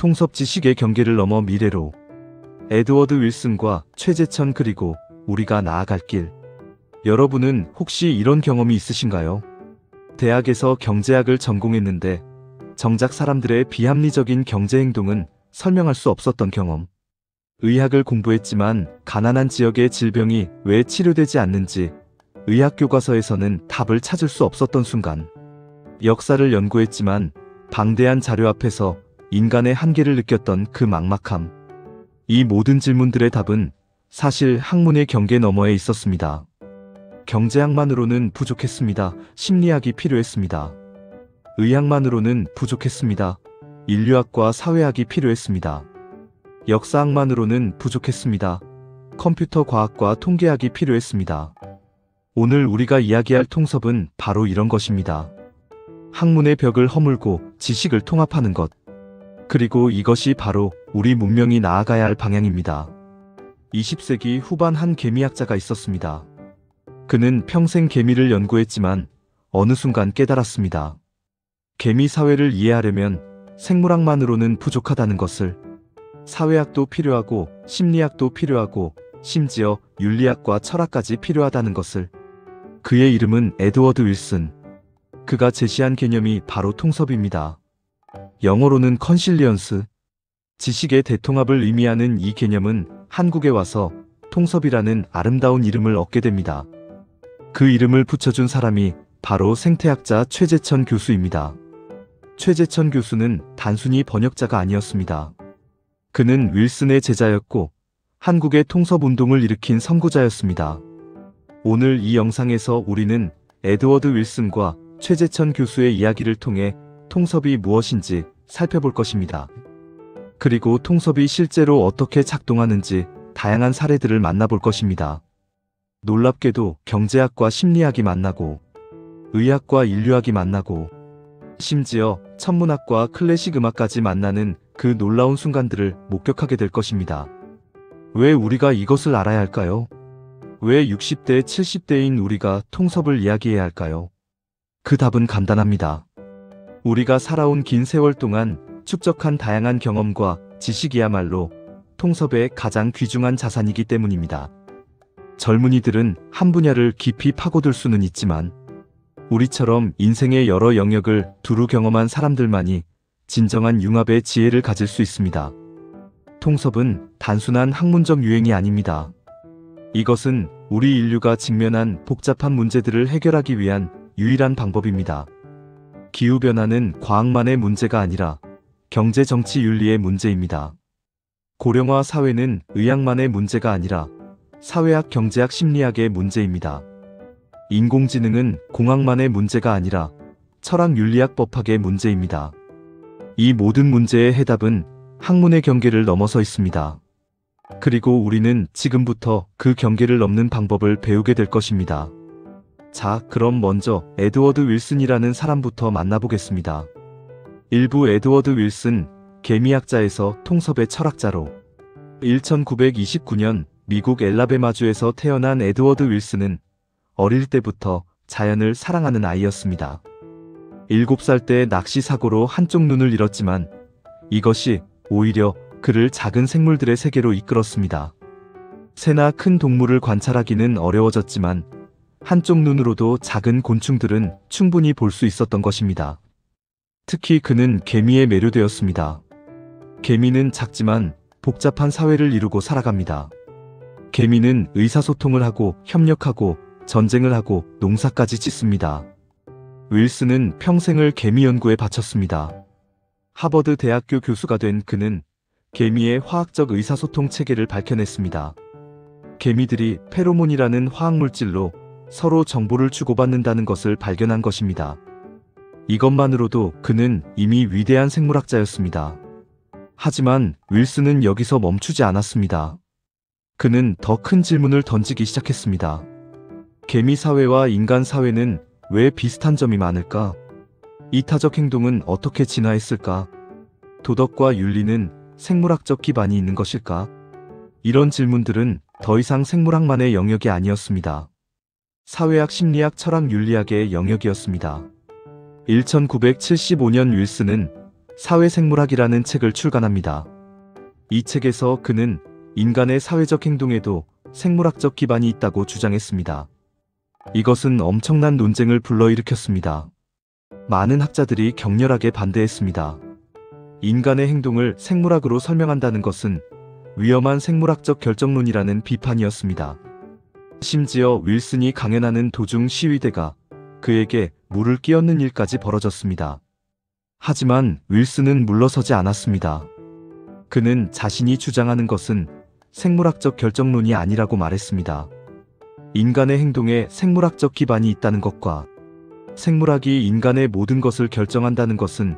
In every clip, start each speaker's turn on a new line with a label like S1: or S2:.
S1: 통섭 지식의 경계를 넘어 미래로. 에드워드 윌슨과 최재천 그리고 우리가 나아갈 길. 여러분은 혹시 이런 경험이 있으신가요? 대학에서 경제학을 전공했는데 정작 사람들의 비합리적인 경제 행동은 설명할 수 없었던 경험. 의학을 공부했지만 가난한 지역의 질병이 왜 치료되지 않는지 의학 교과서에서는 답을 찾을 수 없었던 순간. 역사를 연구했지만 방대한 자료 앞에서 인간의 한계를 느꼈던 그 막막함. 이 모든 질문들의 답은 사실 학문의 경계 너머에 있었습니다. 경제학만으로는 부족했습니다. 심리학이 필요했습니다. 의학만으로는 부족했습니다. 인류학과 사회학이 필요했습니다. 역사학만으로는 부족했습니다. 컴퓨터 과학과 통계학이 필요했습니다. 오늘 우리가 이야기할 통섭은 바로 이런 것입니다. 학문의 벽을 허물고 지식을 통합하는 것. 그리고 이것이 바로 우리 문명이 나아가야 할 방향입니다. 20세기 후반 한 개미학자가 있었습니다. 그는 평생 개미를 연구했지만 어느 순간 깨달았습니다. 개미 사회를 이해하려면 생물학만으로는 부족하다는 것을. 사회학도 필요하고 심리학도 필요하고 심지어 윤리학과 철학까지 필요하다는 것을. 그의 이름은 에드워드 윌슨. 그가 제시한 개념이 바로 통섭입니다. 영어로는 컨실리언스. 지식의 대통합을 의미하는 이 개념은 한국에 와서 통섭이라는 아름다운 이름을 얻게 됩니다. 그 이름을 붙여준 사람이 바로 생태학자 최재천 교수입니다. 최재천 교수는 단순히 번역자가 아니었습니다. 그는 윌슨의 제자였고 한국의 통섭운동을 일으킨 선구자였습니다. 오늘 이 영상에서 우리는 에드워드 윌슨과 최재천 교수의 이야기를 통해 통섭이 무엇인지 살펴볼 것입니다. 그리고 통섭이 실제로 어떻게 작동하는지 다양한 사례들을 만나볼 것입니다. 놀랍게도 경제학과 심리학이 만나고 의학과 인류학이 만나고 심지어 천문학과 클래식 음악까지 만나는 그 놀라운 순간들을 목격하게 될 것입니다. 왜 우리가 이것을 알아야 할까요? 왜 60대, 70대인 우리가 통섭을 이야기해야 할까요? 그 답은 간단합니다. 우리가 살아온 긴 세월 동안 축적한 다양한 경험과 지식이야말로 통섭의 가장 귀중한 자산이기 때문입니다. 젊은이들은 한 분야를 깊이 파고들 수는 있지만 우리처럼 인생의 여러 영역을 두루 경험한 사람들만이 진정한 융합의 지혜를 가질 수 있습니다. 통섭은 단순한 학문적 유행이 아닙니다. 이것은 우리 인류가 직면한 복잡한 문제들을 해결하기 위한 유일한 방법입니다. 기후변화는 과학만의 문제가 아니라 경제, 정치, 윤리의 문제입니다. 고령화 사회는 의학만의 문제가 아니라 사회학, 경제학, 심리학의 문제입니다. 인공지능은 공학만의 문제가 아니라 철학, 윤리학, 법학의 문제입니다. 이 모든 문제의 해답은 학문의 경계를 넘어서 있습니다. 그리고 우리는 지금부터 그 경계를 넘는 방법을 배우게 될 것입니다. 자, 그럼 먼저 에드워드 윌슨이라는 사람부터 만나보겠습니다. 일부 에드워드 윌슨, 개미학자에서 통섭의 철학자로. 1929년 미국 엘라베마주에서 태어난 에드워드 윌슨은 어릴 때부터 자연을 사랑하는 아이였습니다. 7살 때 낚시 사고로 한쪽 눈을 잃었지만 이것이 오히려 그를 작은 생물들의 세계로 이끌었습니다. 새나 큰 동물을 관찰하기는 어려워졌지만 한쪽 눈으로도 작은 곤충들은 충분히 볼 수 있었던 것입니다. 특히 그는 개미에 매료되었습니다. 개미는 작지만 복잡한 사회를 이루고 살아갑니다. 개미는 의사소통을 하고 협력하고 전쟁을 하고 농사까지 짓습니다. 윌슨은 평생을 개미 연구에 바쳤습니다. 하버드 대학교 교수가 된 그는 개미의 화학적 의사소통 체계를 밝혀냈습니다. 개미들이 페로몬이라는 화학물질로 서로 정보를 주고받는다는 것을 발견한 것입니다. 이것만으로도 그는 이미 위대한 생물학자였습니다. 하지만 윌슨은 여기서 멈추지 않았습니다. 그는 더 큰 질문을 던지기 시작했습니다. 개미 사회와 인간 사회는 왜 비슷한 점이 많을까? 이타적 행동은 어떻게 진화했을까? 도덕과 윤리는 생물학적 기반이 있는 것일까? 이런 질문들은 더 이상 생물학만의 영역이 아니었습니다. 사회학, 심리학, 철학, 윤리학의 영역이었습니다. 1975년 윌슨은 사회생물학이라는 책을 출간합니다. 이 책에서 그는 인간의 사회적 행동에도 생물학적 기반이 있다고 주장했습니다. 이것은 엄청난 논쟁을 불러일으켰습니다. 많은 학자들이 격렬하게 반대했습니다. 인간의 행동을 생물학으로 설명한다는 것은 위험한 생물학적 결정론이라는 비판이었습니다. 심지어 윌슨이 강연하는 도중 시위대가 그에게 물을 끼얹는 일까지 벌어졌습니다. 하지만 윌슨은 물러서지 않았습니다. 그는 자신이 주장하는 것은 생물학적 결정론이 아니라고 말했습니다. 인간의 행동에 생물학적 기반이 있다는 것과 생물학이 인간의 모든 것을 결정한다는 것은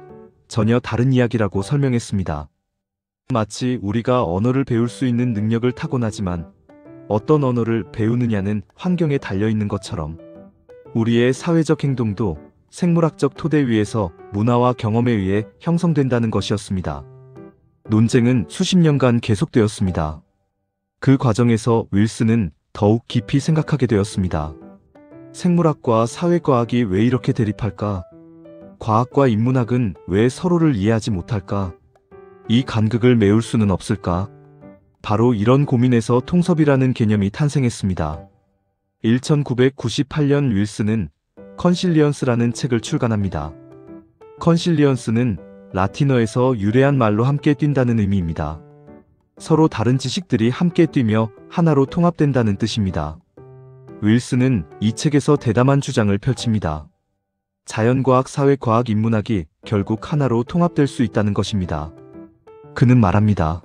S1: 전혀 다른 이야기라고 설명했습니다. 마치 우리가 언어를 배울 수 있는 능력을 타고나지만 어떤 언어를 배우느냐는 환경에 달려있는 것처럼 우리의 사회적 행동도 생물학적 토대 위에서 문화와 경험에 의해 형성된다는 것이었습니다. 논쟁은 수십 년간 계속되었습니다. 그 과정에서 윌슨은 더욱 깊이 생각하게 되었습니다. 생물학과 사회과학이 왜 이렇게 대립할까? 과학과 인문학은 왜 서로를 이해하지 못할까? 이 간극을 메울 수는 없을까? 바로 이런 고민에서 통섭이라는 개념이 탄생했습니다. 1998년 윌슨은 컨실리언스라는 책을 출간합니다. 컨실리언스는 라틴어에서 유래한 말로 함께 뛴다는 의미입니다. 서로 다른 지식들이 함께 뛰며 하나로 통합된다는 뜻입니다. 윌슨은 이 책에서 대담한 주장을 펼칩니다. 자연과학, 사회과학, 인문학이 결국 하나로 통합될 수 있다는 것입니다. 그는 말합니다.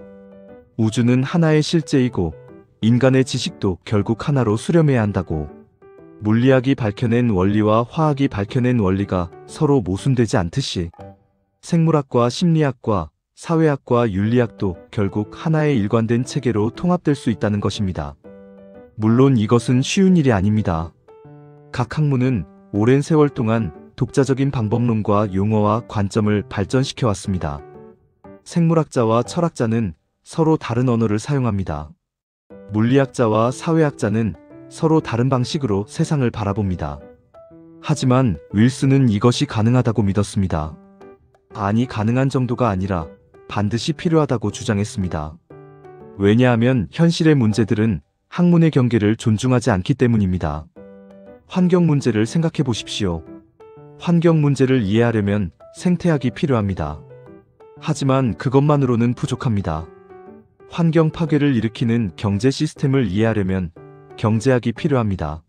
S1: 우주는 하나의 실제이고 인간의 지식도 결국 하나로 수렴해야 한다고. 물리학이 밝혀낸 원리와 화학이 밝혀낸 원리가 서로 모순되지 않듯이 생물학과 심리학과 사회학과 윤리학도 결국 하나의 일관된 체계로 통합될 수 있다는 것입니다. 물론 이것은 쉬운 일이 아닙니다. 각 학문은 오랜 세월 동안 독자적인 방법론과 용어와 관점을 발전시켜 왔습니다. 생물학자와 철학자는 서로 다른 언어를 사용합니다. 물리학자와 사회학자는 서로 다른 방식으로 세상을 바라봅니다. 하지만 윌슨은 이것이 가능하다고 믿었습니다. 아니, 가능한 정도가 아니라 반드시 필요하다고 주장했습니다. 왜냐하면 현실의 문제들은 학문의 경계를 존중하지 않기 때문입니다. 환경 문제를 생각해 보십시오. 환경 문제를 이해하려면 생태학이 필요합니다. 하지만 그것만으로는 부족합니다. 환경 파괴를 일으키는 경제 시스템을 이해하려면 경제학이 필요합니다.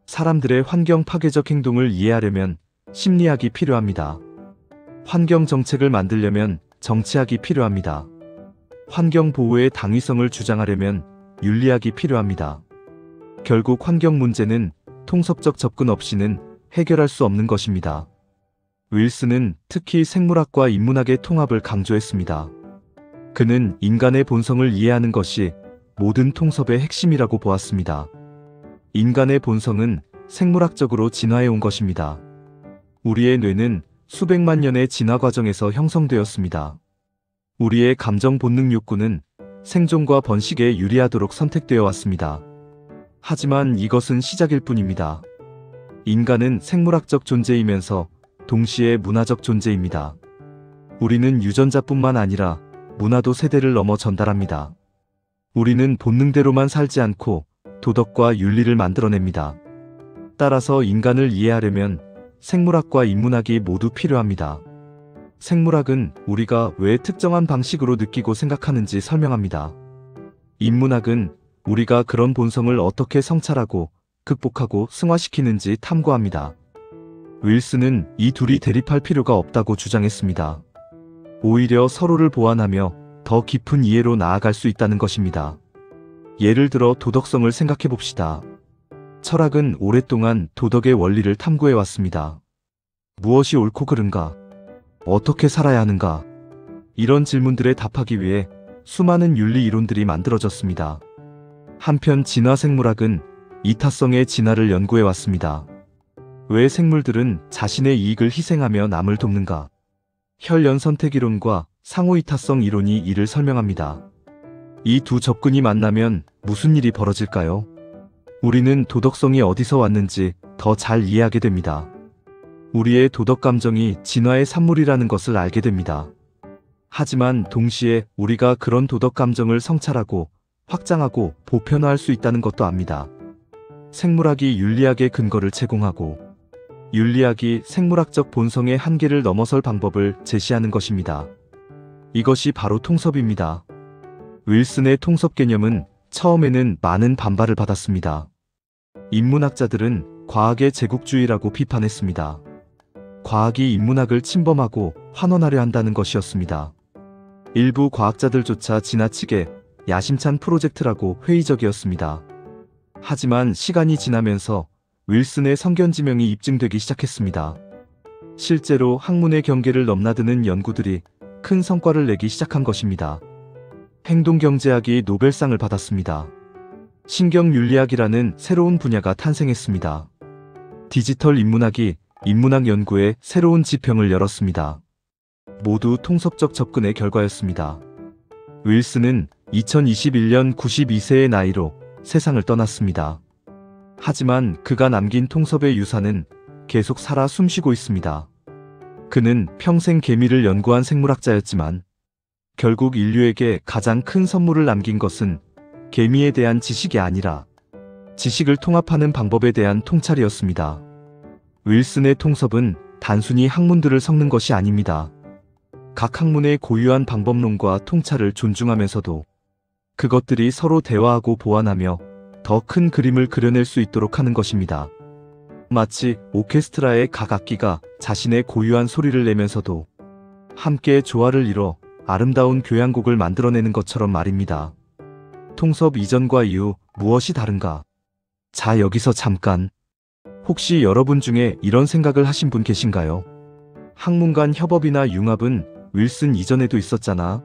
S1: 사람들의 환경 파괴적 행동을 이해하려면 심리학이 필요합니다. 환경 정책을 만들려면 정치학이 필요합니다. 환경 보호의 당위성을 주장하려면 윤리학이 필요합니다. 결국 환경 문제는 통섭적 접근 없이는 해결할 수 없는 것입니다. 윌슨은 특히 생물학과 인문학의 통합을 강조했습니다. 그는 인간의 본성을 이해하는 것이 모든 통섭의 핵심이라고 보았습니다. 인간의 본성은 생물학적으로 진화해온 것입니다. 우리의 뇌는 수백만 년의 진화 과정에서 형성되었습니다. 우리의 감정 본능 욕구는 생존과 번식에 유리하도록 선택되어 왔습니다. 하지만 이것은 시작일 뿐입니다. 인간은 생물학적 존재이면서 동시에 문화적 존재입니다. 우리는 유전자뿐만 아니라 문화도 세대를 넘어 전달합니다. 우리는 본능대로만 살지 않고 도덕과 윤리를 만들어냅니다. 따라서 인간을 이해하려면 생물학과 인문학이 모두 필요합니다. 생물학은 우리가 왜 특정한 방식으로 느끼고 생각하는지 설명합니다. 인문학은 우리가 그런 본성을 어떻게 성찰하고 극복하고 승화시키는지 탐구합니다. 윌슨은 이 둘이 대립할 필요가 없다고 주장했습니다. 오히려 서로를 보완하며 더 깊은 이해로 나아갈 수 있다는 것입니다. 예를 들어 도덕성을 생각해 봅시다. 철학은 오랫동안 도덕의 원리를 탐구해 왔습니다. 무엇이 옳고 그른가? 어떻게 살아야 하는가? 이런 질문들에 답하기 위해 수많은 윤리 이론들이 만들어졌습니다. 한편 진화생물학은 이타성의 진화를 연구해 왔습니다. 왜 생물들은 자신의 이익을 희생하며 남을 돕는가? 혈연선택이론과 상호이타성 이론이 이를 설명합니다. 이 두 접근이 만나면 무슨 일이 벌어질까요? 우리는 도덕성이 어디서 왔는지 더 잘 이해하게 됩니다. 우리의 도덕 감정이 진화의 산물이라는 것을 알게 됩니다. 하지만 동시에 우리가 그런 도덕 감정을 성찰하고 확장하고 보편화할 수 있다는 것도 압니다. 생물학이 윤리학의 근거를 제공하고 윤리학이 생물학적 본성의 한계를 넘어설 방법을 제시하는 것입니다. 이것이 바로 통섭입니다. 윌슨의 통섭 개념은 처음에는 많은 반발을 받았습니다. 인문학자들은 과학의 제국주의라고 비판했습니다. 과학이 인문학을 침범하고 환원하려 한다는 것이었습니다. 일부 과학자들조차 지나치게 야심찬 프로젝트라고 회의적이었습니다. 하지만 시간이 지나면서 윌슨의 성견지명이 입증되기 시작했습니다. 실제로 학문의 경계를 넘나드는 연구들이 큰 성과를 내기 시작한 것입니다. 행동경제학이 노벨상을 받았습니다. 신경윤리학이라는 새로운 분야가 탄생했습니다. 디지털 인문학이 인문학 연구에 새로운 지평을 열었습니다. 모두 통섭적 접근의 결과였습니다. 윌슨은 2021년 92세의 나이로 세상을 떠났습니다. 하지만 그가 남긴 통섭의 유산은 계속 살아 숨쉬고 있습니다. 그는 평생 개미를 연구한 생물학자였지만 결국 인류에게 가장 큰 선물을 남긴 것은 개미에 대한 지식이 아니라 지식을 통합하는 방법에 대한 통찰이었습니다. 윌슨의 통섭은 단순히 학문들을 섞는 것이 아닙니다. 각 학문의 고유한 방법론과 통찰을 존중하면서도 그것들이 서로 대화하고 보완하며 더 큰 그림을 그려낼 수 있도록 하는 것입니다. 마치 오케스트라의 각 악기가 자신의 고유한 소리를 내면서도 함께 조화를 이뤄 아름다운 교향곡을 만들어내는 것처럼 말입니다. 통섭 이전과 이후 무엇이 다른가? 자, 여기서 잠깐. 혹시 여러분 중에 이런 생각을 하신 분 계신가요? 학문 간 협업이나 융합은 윌슨 이전에도 있었잖아.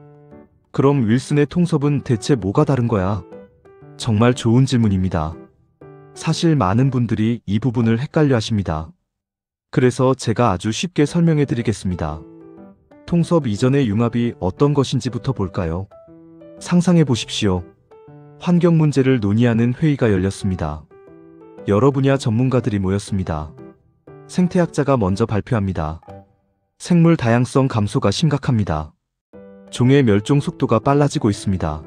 S1: 그럼 윌슨의 통섭은 대체 뭐가 다른 거야? 정말 좋은 질문입니다. 사실 많은 분들이 이 부분을 헷갈려 하십니다. 그래서 제가 아주 쉽게 설명해 드리겠습니다. 통섭 이전의 융합이 어떤 것인지부터 볼까요? 상상해 보십시오. 환경 문제를 논의하는 회의가 열렸습니다. 여러 분야 전문가들이 모였습니다. 생태학자가 먼저 발표합니다. 생물 다양성 감소가 심각합니다. 종의 멸종 속도가 빨라지고 있습니다.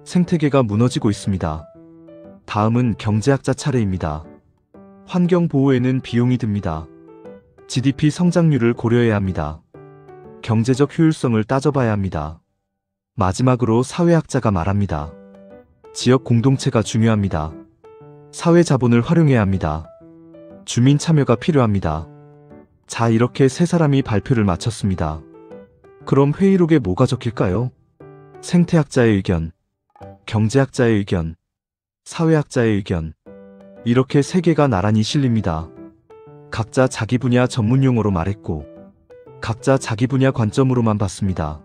S1: 생태계가 무너지고 있습니다. 다음은 경제학자 차례입니다. 환경 보호에는 비용이 듭니다. GDP 성장률을 고려해야 합니다. 경제적 효율성을 따져봐야 합니다. 마지막으로 사회학자가 말합니다. 지역 공동체가 중요합니다. 사회 자본을 활용해야 합니다. 주민 참여가 필요합니다. 자, 이렇게 세 사람이 발표를 마쳤습니다. 그럼 회의록에 뭐가 적힐까요? 생태학자의 의견, 경제학자의 의견, 사회학자의 의견. 이렇게 세 개가 나란히 실립니다. 각자 자기 분야 전문 용어로 말했고 각자 자기 분야 관점으로만 봤습니다.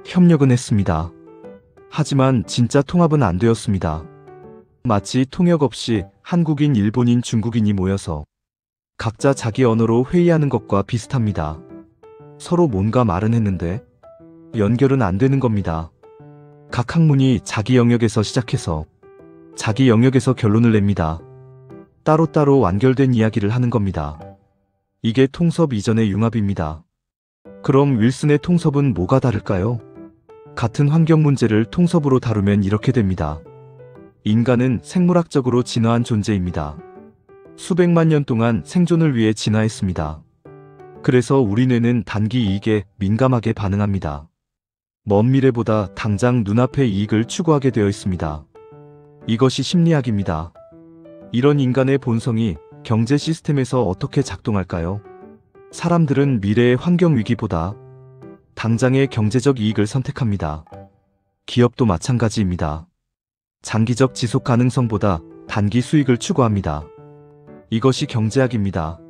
S1: 협력은 했습니다. 하지만 진짜 통합은 안 되었습니다. 마치 통역 없이 한국인, 일본인, 중국인이 모여서 각자 자기 언어로 회의하는 것과 비슷합니다. 서로 뭔가 말은 했는데 연결은 안 되는 겁니다. 각 학문이 자기 영역에서 시작해서 자기 영역에서 결론을 냅니다. 따로따로 완결된 이야기를 하는 겁니다. 이게 통섭 이전의 융합입니다. 그럼 윌슨의 통섭은 뭐가 다를까요? 같은 환경 문제를 통섭으로 다루면 이렇게 됩니다. 인간은 생물학적으로 진화한 존재입니다. 수백만 년 동안 생존을 위해 진화했습니다. 그래서 우리 뇌는 단기 이익에 민감하게 반응합니다. 먼 미래보다 당장 눈앞의 이익을 추구하게 되어 있습니다. 이것이 심리학입니다. 이런 인간의 본성이 경제 시스템에서 어떻게 작동할까요? 사람들은 미래의 환경 위기보다 당장의 경제적 이익을 선택합니다. 기업도 마찬가지입니다. 장기적 지속 가능성보다 단기 수익을 추구합니다. 이것이 경제학입니다.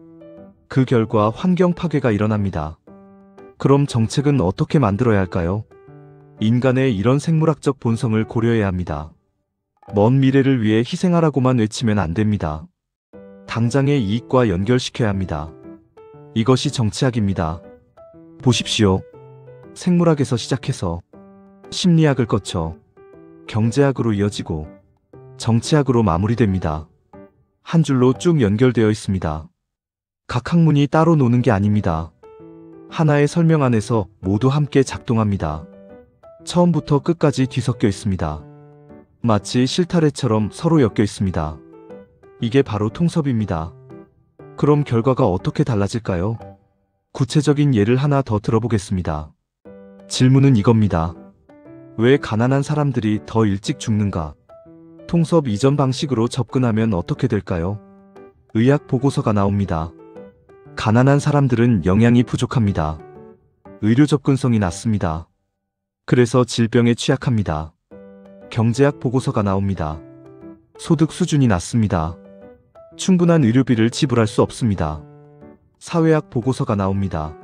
S1: 그 결과 환경 파괴가 일어납니다. 그럼 정책은 어떻게 만들어야 할까요? 인간의 이런 생물학적 본성을 고려해야 합니다. 먼 미래를 위해 희생하라고만 외치면 안 됩니다. 당장의 이익과 연결시켜야 합니다. 이것이 정치학입니다. 보십시오. 생물학에서 시작해서 심리학을 거쳐 경제학으로 이어지고 정치학으로 마무리됩니다. 한 줄로 쭉 연결되어 있습니다. 각 학문이 따로 노는 게 아닙니다. 하나의 설명 안에서 모두 함께 작동합니다. 처음부터 끝까지 뒤섞여 있습니다. 마치 실타래처럼 서로 엮여 있습니다. 이게 바로 통섭입니다. 그럼 결과가 어떻게 달라질까요? 구체적인 예를 하나 더 들어보겠습니다. 질문은 이겁니다. 왜 가난한 사람들이 더 일찍 죽는가? 통섭 이전 방식으로 접근하면 어떻게 될까요? 의학 보고서가 나옵니다. 가난한 사람들은 영양이 부족합니다. 의료 접근성이 낮습니다. 그래서 질병에 취약합니다. 경제학 보고서가 나옵니다. 소득 수준이 낮습니다. 충분한 의료비를 지불할 수 없습니다. 사회학 보고서가 나옵니다.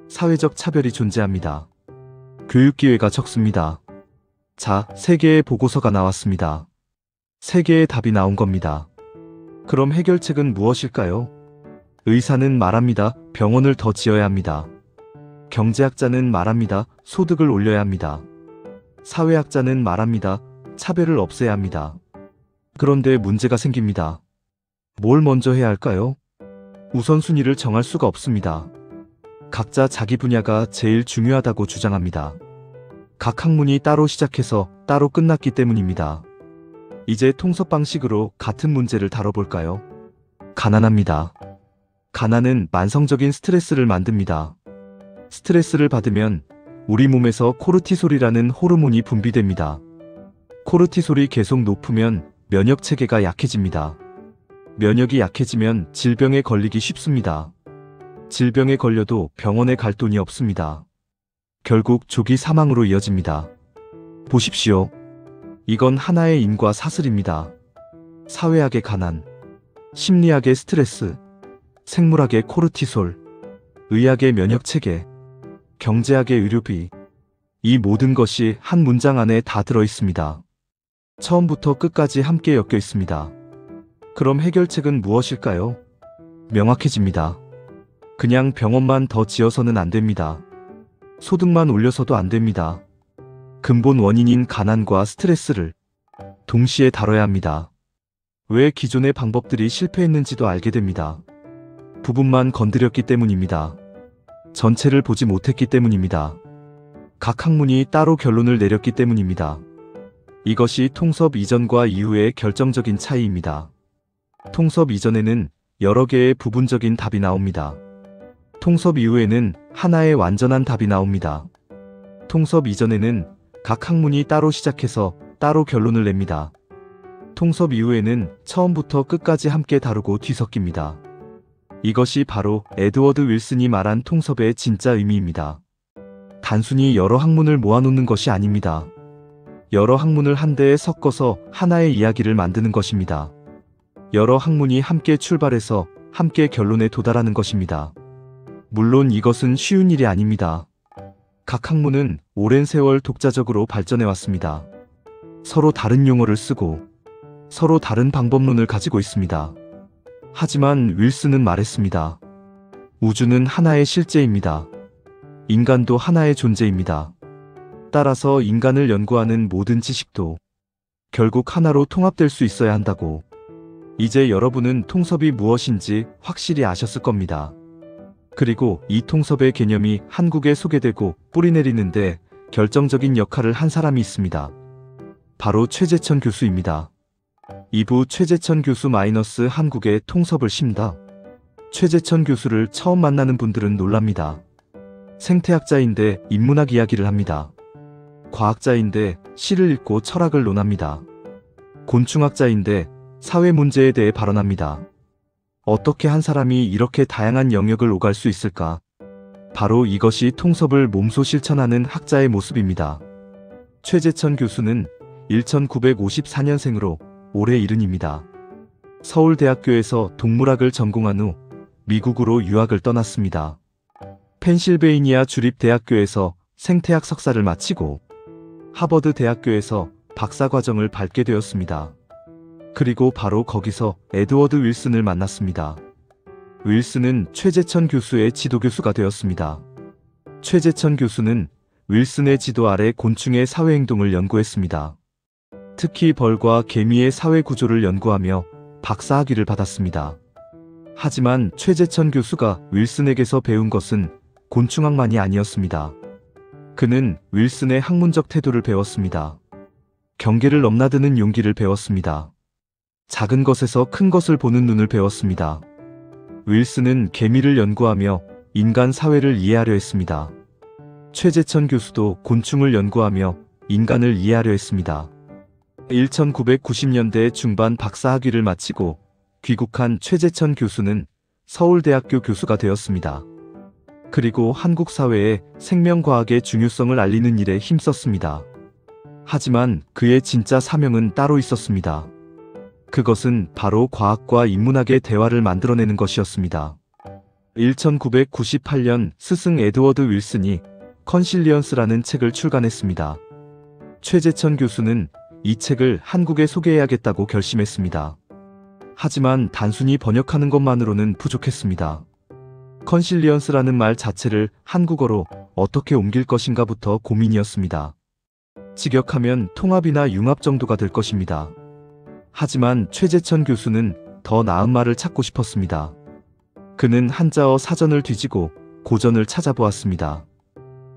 S1: 사회적 차별이 존재합니다. 교육 기회가 적습니다. 자, 3개의 보고서가 나왔습니다. 3개의 답이 나온 겁니다. 그럼 해결책은 무엇일까요? 의사는 말합니다. 병원을 더 지어야 합니다. 경제학자는 말합니다. 소득을 올려야 합니다. 사회학자는 말합니다. 차별을 없애야 합니다. 그런데 문제가 생깁니다. 뭘 먼저 해야 할까요? 우선순위를 정할 수가 없습니다. 각자 자기 분야가 제일 중요하다고 주장합니다. 각 학문이 따로 시작해서 따로 끝났기 때문입니다. 이제 통섭 방식으로 같은 문제를 다뤄볼까요? 가난합니다. 가난은 만성적인 스트레스를 만듭니다. 스트레스를 받으면 우리 몸에서 코르티솔이라는 호르몬이 분비됩니다. 코르티솔이 계속 높으면 면역 체계가 약해집니다. 면역이 약해지면 질병에 걸리기 쉽습니다. 질병에 걸려도 병원에 갈 돈이 없습니다. 결국 조기 사망으로 이어집니다. 보십시오. 이건 하나의 인과 사슬입니다. 사회학의 가난, 심리학의 스트레스, 생물학의 코르티솔, 의학의 면역 체계, 경제학의 의료비, 이 모든 것이 한 문장 안에 다 들어 있습니다. 처음부터 끝까지 함께 엮여 있습니다. 그럼 해결책은 무엇일까요? 명확해집니다. 그냥 병원만 더 지어서는 안 됩니다. 소득만 올려서도 안 됩니다. 근본 원인인 가난과 스트레스를 동시에 다뤄야 합니다. 왜 기존의 방법들이 실패했는지도 알게 됩니다. 부분만 건드렸기 때문입니다. 전체를 보지 못했기 때문입니다. 각 학문이 따로 결론을 내렸기 때문입니다. 이것이 통섭 이전과 이후의 결정적인 차이입니다. 통섭 이전에는 여러 개의 부분적인 답이 나옵니다. 통섭 이후에는 하나의 완전한 답이 나옵니다. 통섭 이전에는 각 학문이 따로 시작해서 따로 결론을 냅니다. 통섭 이후에는 처음부터 끝까지 함께 다루고 뒤섞입니다. 이것이 바로 에드워드 윌슨이 말한 통섭의 진짜 의미입니다. 단순히 여러 학문을 모아놓는 것이 아닙니다. 여러 학문을 한데에 섞어서 하나의 이야기를 만드는 것입니다. 여러 학문이 함께 출발해서 함께 결론에 도달하는 것입니다. 물론 이것은 쉬운 일이 아닙니다. 각 학문은 오랜 세월 독자적으로 발전해 왔습니다. 서로 다른 용어를 쓰고 서로 다른 방법론을 가지고 있습니다. 하지만 윌슨은 말했습니다. 우주는 하나의 실제입니다. 인간도 하나의 존재입니다. 따라서 인간을 연구하는 모든 지식도 결국 하나로 통합될 수 있어야 한다고. 이제 여러분은 통섭이 무엇인지 확실히 아셨을 겁니다. 그리고 이 통섭의 개념이 한국에 소개되고 뿌리내리는데 결정적인 역할을 한 사람이 있습니다. 바로 최재천 교수입니다. 2부 최재천 교수 - 한국의 통섭을 심다. 최재천 교수를 처음 만나는 분들은 놀랍니다. 생태학자인데 인문학 이야기를 합니다. 과학자인데 시를 읽고 철학을 논합니다. 곤충학자인데 사회 문제에 대해 발언합니다. 어떻게 한 사람이 이렇게 다양한 영역을 오갈 수 있을까? 바로 이것이 통섭을 몸소 실천하는 학자의 모습입니다. 최재천 교수는 1954년생으로 올해 70입니다. 서울대학교에서 동물학을 전공한 후 미국으로 유학을 떠났습니다. 펜실베이니아 주립대학교에서 생태학 석사를 마치고 하버드 대학교에서 박사과정을 밟게 되었습니다. 그리고 바로 거기서 에드워드 윌슨을 만났습니다. 윌슨은 최재천 교수의 지도교수가 되었습니다. 최재천 교수는 윌슨의 지도 아래 곤충의 사회행동을 연구했습니다. 특히 벌과 개미의 사회 구조를 연구하며 박사학위를 받았습니다. 하지만 최재천 교수가 윌슨에게서 배운 것은 곤충학만이 아니었습니다. 그는 윌슨의 학문적 태도를 배웠습니다. 경계를 넘나드는 용기를 배웠습니다. 작은 것에서 큰 것을 보는 눈을 배웠습니다. 윌슨은 개미를 연구하며 인간 사회를 이해하려 했습니다. 최재천 교수도 곤충을 연구하며 인간을 이해하려 했습니다. 1990년대 중반 박사학위를 마치고 귀국한 최재천 교수는 서울대학교 교수가 되었습니다. 그리고 한국 사회에 생명과학의 중요성을 알리는 일에 힘썼습니다. 하지만 그의 진짜 사명은 따로 있었습니다. 그것은 바로 과학과 인문학의 대화를 만들어내는 것이었습니다. 1998년 스승 에드워드 윌슨이 컨실리언스라는 책을 출간했습니다. 최재천 교수는 이 책을 한국에 소개해야겠다고 결심했습니다. 하지만 단순히 번역하는 것만으로는 부족했습니다. 컨실리언스라는 말 자체를 한국어로 어떻게 옮길 것인가부터 고민이었습니다. 직역하면 통합이나 융합 정도가 될 것입니다. 하지만 최재천 교수는 더 나은 말을 찾고 싶었습니다. 그는 한자어 사전을 뒤지고 고전을 찾아보았습니다.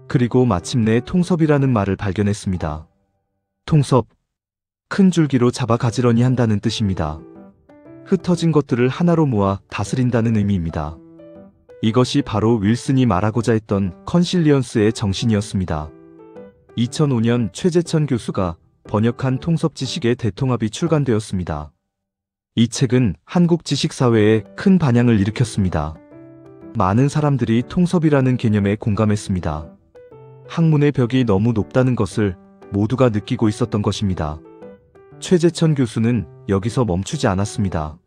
S1: 그리고 마침내 통섭이라는 말을 발견했습니다. 통섭, 큰 줄기로 잡아 가지런히 한다는 뜻입니다. 흩어진 것들을 하나로 모아 다스린다는 의미입니다. 이것이 바로 윌슨이 말하고자 했던 컨실리언스의 정신이었습니다. 2005년 최재천 교수가 번역한 통섭지식의 대통합이 출간되었습니다. 이 책은 한국 지식사회에 큰 반향을 일으켰습니다. 많은 사람들이 통섭이라는 개념에 공감했습니다. 학문의 벽이 너무 높다는 것을 모두가 느끼고 있었던 것입니다. 최재천 교수는 여기서 멈추지 않았습니다.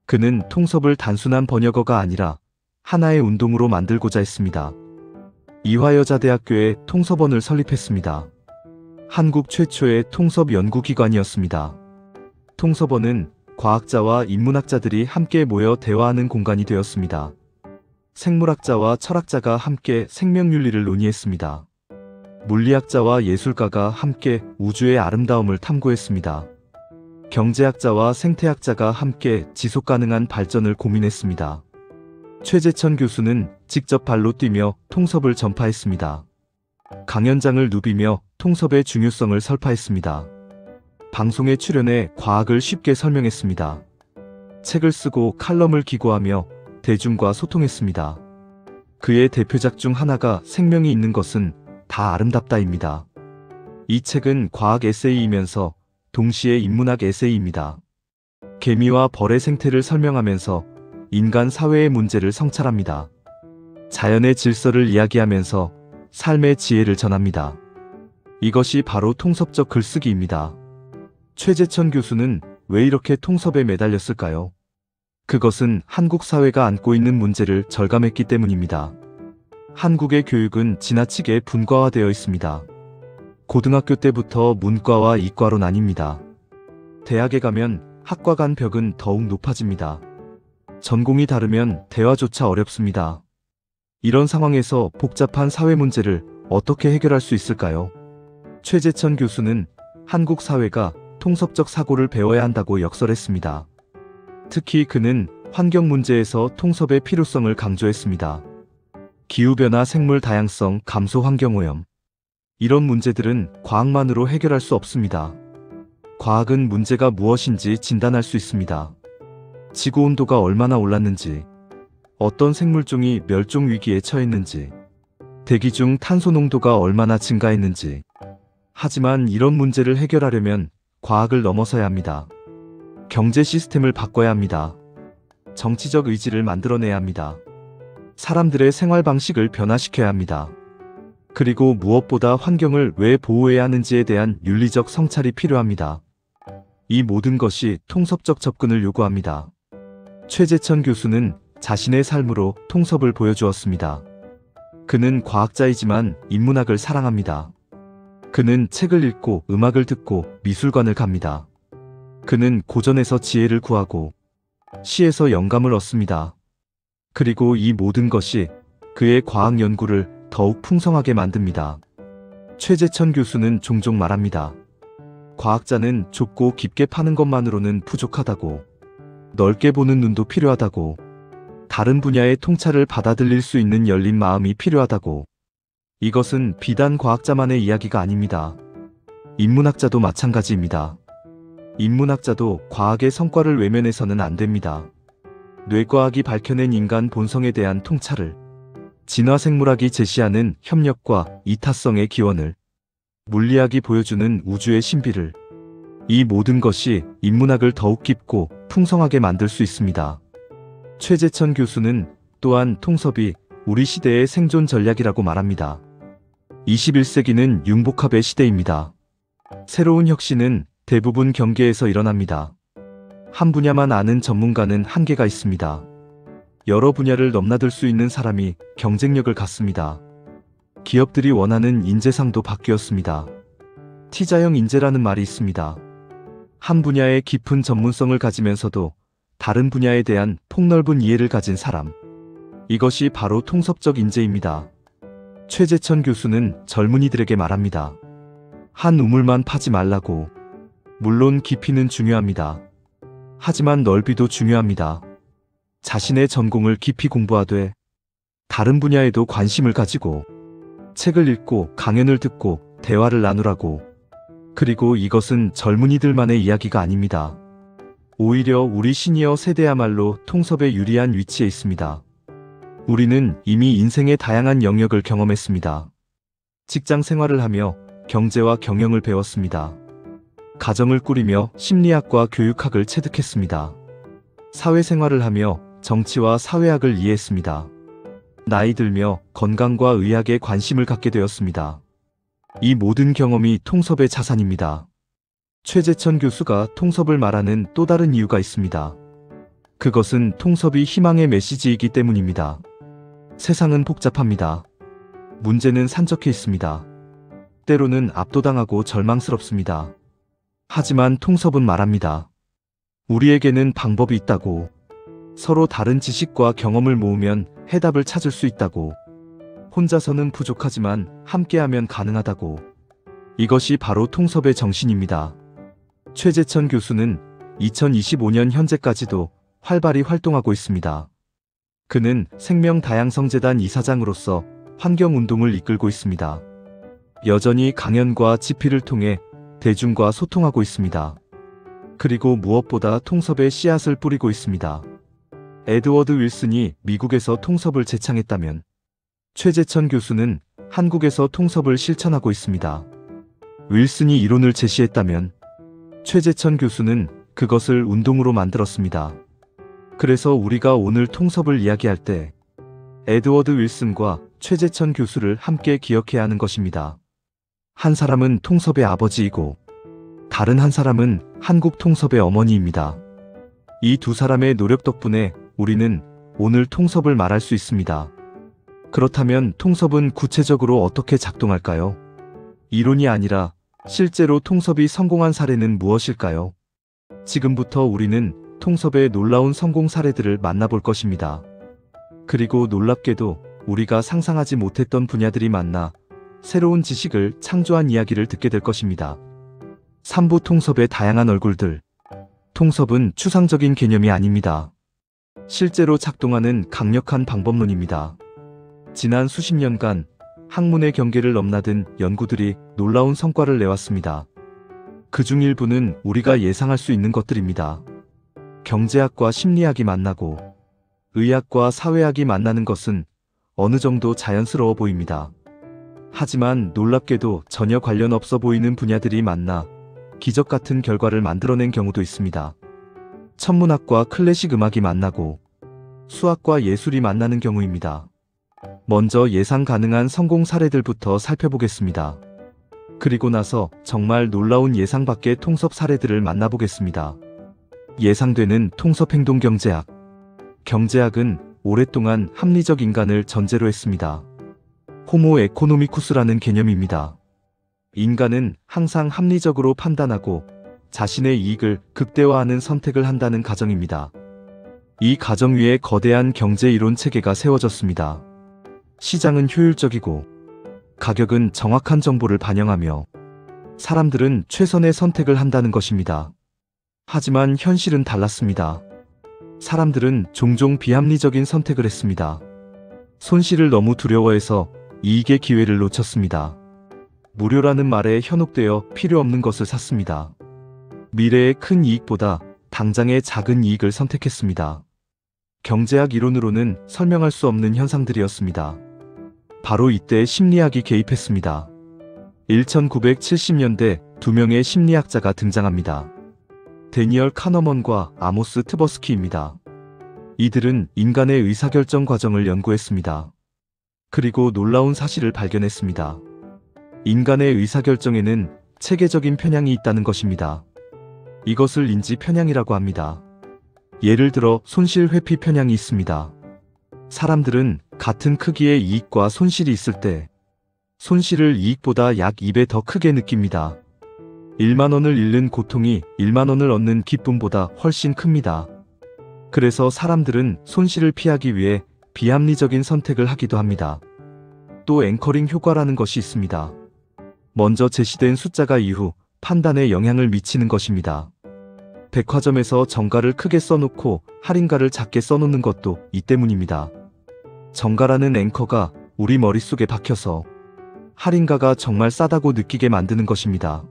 S1: 그는 통섭을 단순한 번역어가 아니라 하나의 운동으로 만들고자 했습니다. 이화여자대학교에 통섭원을 설립했습니다. 한국 최초의 통섭 연구기관이었습니다. 통섭원은 과학자와 인문학자들이 함께 모여 대화하는 공간이 되었습니다. 생물학자와 철학자가 함께 생명윤리를 논의했습니다. 물리학자와 예술가가 함께 우주의 아름다움을 탐구했습니다. 경제학자와 생태학자가 함께 지속가능한 발전을 고민했습니다. 최재천 교수는 직접 발로 뛰며 통섭을 전파했습니다. 강연장을 누비며 통섭의 중요성을 설파했습니다. 방송에 출연해 과학을 쉽게 설명했습니다. 책을 쓰고 칼럼을 기고하며 대중과 소통했습니다. 그의 대표작 중 하나가 생명이 있는 것은 다 아름답다입니다. 이 책은 과학 에세이이면서 동시에 인문학 에세이입니다. 개미와 벌의 생태를 설명하면서 인간 사회의 문제를 성찰합니다. 자연의 질서를 이야기하면서 삶의 지혜를 전합니다. 이것이 바로 통섭적 글쓰기입니다. 최재천 교수는 왜 이렇게 통섭에 매달렸을까요? 그것은 한국 사회가 안고 있는 문제를 절감했기 때문입니다. 한국의 교육은 지나치게 분과화되어 있습니다. 고등학교 때부터 문과와 이과로 나뉩니다. 대학에 가면 학과 간 벽은 더욱 높아집니다. 전공이 다르면 대화조차 어렵습니다. 이런 상황에서 복잡한 사회 문제를 어떻게 해결할 수 있을까요? 최재천 교수는 한국 사회가 통섭적 사고를 배워야 한다고 역설했습니다. 특히 그는 환경 문제에서 통섭의 필요성을 강조했습니다. 기후변화, 생물 다양성, 감소, 환경오염. 이런 문제들은 과학만으로 해결할 수 없습니다. 과학은 문제가 무엇인지 진단할 수 있습니다. 지구온도가 얼마나 올랐는지, 어떤 생물종이 멸종 위기에 처했는지, 대기 중 탄소 농도가 얼마나 증가했는지. 하지만 이런 문제를 해결하려면 과학을 넘어서야 합니다. 경제 시스템을 바꿔야 합니다. 정치적 의지를 만들어내야 합니다. 사람들의 생활 방식을 변화시켜야 합니다. 그리고 무엇보다 환경을 왜 보호해야 하는지에 대한 윤리적 성찰이 필요합니다. 이 모든 것이 통섭적 접근을 요구합니다. 최재천 교수는 자신의 삶으로 통섭을 보여주었습니다. 그는 과학자이지만 인문학을 사랑합니다. 그는 책을 읽고 음악을 듣고 미술관을 갑니다. 그는 고전에서 지혜를 구하고 시에서 영감을 얻습니다. 그리고 이 모든 것이 그의 과학 연구를 더욱 풍성하게 만듭니다. 최재천 교수는 종종 말합니다. 과학자는 좁고 깊게 파는 것만으로는 부족하다고, 넓게 보는 눈도 필요하다고, 다른 분야의 통찰을 받아들일 수 있는 열린 마음이 필요하다고. 이것은 비단 과학자만의 이야기가 아닙니다. 인문학자도 마찬가지입니다. 인문학자도 과학의 성과를 외면해서는 안 됩니다. 뇌과학이 밝혀낸 인간 본성에 대한 통찰을, 진화생물학이 제시하는 협력과 이타성의 기원을, 물리학이 보여주는 우주의 신비를, 이 모든 것이 인문학을 더욱 깊고 풍성하게 만들 수 있습니다. 최재천 교수는 또한 통섭이 우리 시대의 생존 전략이라고 말합니다. 21세기는 융복합의 시대입니다. 새로운 혁신은 대부분 경계에서 일어납니다. 한 분야만 아는 전문가는 한계가 있습니다. 여러 분야를 넘나들 수 있는 사람이 경쟁력을 갖습니다. 기업들이 원하는 인재상도 바뀌었습니다. T자형 인재라는 말이 있습니다. 한 분야의 깊은 전문성을 가지면서도 다른 분야에 대한 폭넓은 이해를 가진 사람. 이것이 바로 통섭적 인재입니다. 최재천 교수는 젊은이들에게 말합니다. 한 우물만 파지 말라고. 물론 깊이는 중요합니다. 하지만 넓이도 중요합니다. 자신의 전공을 깊이 공부하되 다른 분야에도 관심을 가지고 책을 읽고 강연을 듣고 대화를 나누라고. 그리고 이것은 젊은이들만의 이야기가 아닙니다. 오히려 우리 시니어 세대야말로 통섭에 유리한 위치에 있습니다. 우리는 이미 인생의 다양한 영역을 경험했습니다. 직장 생활을 하며 경제와 경영을 배웠습니다. 가정을 꾸리며 심리학과 교육학을 체득했습니다. 사회생활을 하며 정치와 사회학을 이해했습니다. 나이 들며 건강과 의학에 관심을 갖게 되었습니다. 이 모든 경험이 통섭의 자산입니다. 최재천 교수가 통섭을 말하는 또 다른 이유가 있습니다. 그것은 통섭이 희망의 메시지이기 때문입니다. 세상은 복잡합니다. 문제는 산적해 있습니다. 때로는 압도당하고 절망스럽습니다. 하지만 통섭은 말합니다. 우리에게는 방법이 있다고. 서로 다른 지식과 경험을 모으면 해답을 찾을 수 있다고. 혼자서는 부족하지만 함께하면 가능하다고. 이것이 바로 통섭의 정신입니다. 최재천 교수는 2025년 현재까지도 활발히 활동하고 있습니다. 그는 생명다양성재단 이사장으로서 환경운동을 이끌고 있습니다. 여전히 강연과 집필을 통해 대중과 소통하고 있습니다. 그리고 무엇보다 통섭의 씨앗을 뿌리고 있습니다. 에드워드 윌슨이 미국에서 통섭을 제창했다면 최재천 교수는 한국에서 통섭을 실천하고 있습니다. 윌슨이 이론을 제시했다면 최재천 교수는 그것을 운동으로 만들었습니다. 그래서 우리가 오늘 통섭을 이야기할 때 에드워드 윌슨과 최재천 교수를 함께 기억해야 하는 것입니다. 한 사람은 통섭의 아버지이고 다른 한 사람은 한국 통섭의 어머니입니다. 이 두 사람의 노력 덕분에 우리는 오늘 통섭을 말할 수 있습니다. 그렇다면 통섭은 구체적으로 어떻게 작동할까요? 이론이 아니라 실제로 통섭이 성공한 사례는 무엇일까요? 지금부터 우리는 통섭의 놀라운 성공 사례들을 만나볼 것입니다. 그리고 놀랍게도 우리가 상상하지 못했던 분야들이 만나 새로운 지식을 창조한 이야기를 듣게 될 것입니다. 3부 통섭의 다양한 얼굴들. 통섭은 추상적인 개념이 아닙니다. 실제로 작동하는 강력한 방법론입니다. 지난 수십 년간 학문의 경계를 넘나든 연구들이 놀라운 성과를 내왔습니다. 그중 일부는 우리가 예상할 수 있는 것들입니다. 경제학과 심리학이 만나고 의학과 사회학이 만나는 것은 어느 정도 자연스러워 보입니다. 하지만 놀랍게도 전혀 관련 없어 보이는 분야들이 만나 기적 같은 결과를 만들어낸 경우도 있습니다. 천문학과 클래식 음악이 만나고 수학과 예술이 만나는 경우입니다. 먼저 예상 가능한 성공 사례들부터 살펴보겠습니다. 그리고 나서 정말 놀라운 예상 밖의 통섭 사례들을 만나보겠습니다. 예상되는 통섭 행동 경제학. 경제학은 오랫동안 합리적 인간을 전제로 했습니다. 호모 에코노미쿠스라는 개념입니다. 인간은 항상 합리적으로 판단하고 자신의 이익을 극대화하는 선택을 한다는 가정입니다. 이 가정 위에 거대한 경제 이론 체계가 세워졌습니다. 시장은 효율적이고 가격은 정확한 정보를 반영하며 사람들은 최선의 선택을 한다는 것입니다. 하지만 현실은 달랐습니다. 사람들은 종종 비합리적인 선택을 했습니다. 손실을 너무 두려워해서 이익의 기회를 놓쳤습니다. 무료라는 말에 현혹되어 필요 없는 것을 샀습니다. 미래의 큰 이익보다 당장의 작은 이익을 선택했습니다. 경제학 이론으로는 설명할 수 없는 현상들이었습니다. 바로 이때 심리학이 개입했습니다. 1970년대 두 명의 심리학자가 등장합니다. 데니얼 카너먼과 아모스 트버스키입니다. 이들은 인간의 의사결정 과정을 연구했습니다. 그리고 놀라운 사실을 발견했습니다. 인간의 의사결정에는 체계적인 편향이 있다는 것입니다. 이것을 인지 편향이라고 합니다. 예를 들어 손실 회피 편향이 있습니다. 사람들은 같은 크기의 이익과 손실이 있을 때 손실을 이익보다 약 2배 더 크게 느낍니다. 1만 원을 잃는 고통이 1만 원을 얻는 기쁨보다 훨씬 큽니다. 그래서 사람들은 손실을 피하기 위해 비합리적인 선택을 하기도 합니다. 또 앵커링 효과라는 것이 있습니다. 먼저 제시된 숫자가 이후 판단에 영향을 미치는 것입니다. 백화점에서 정가를 크게 써놓고 할인가를 작게 써놓는 것도 이 때문입니다. 정가라는 앵커가 우리 머릿속에 박혀서 할인가가 정말 싸다고 느끼게 만드는 것입니다.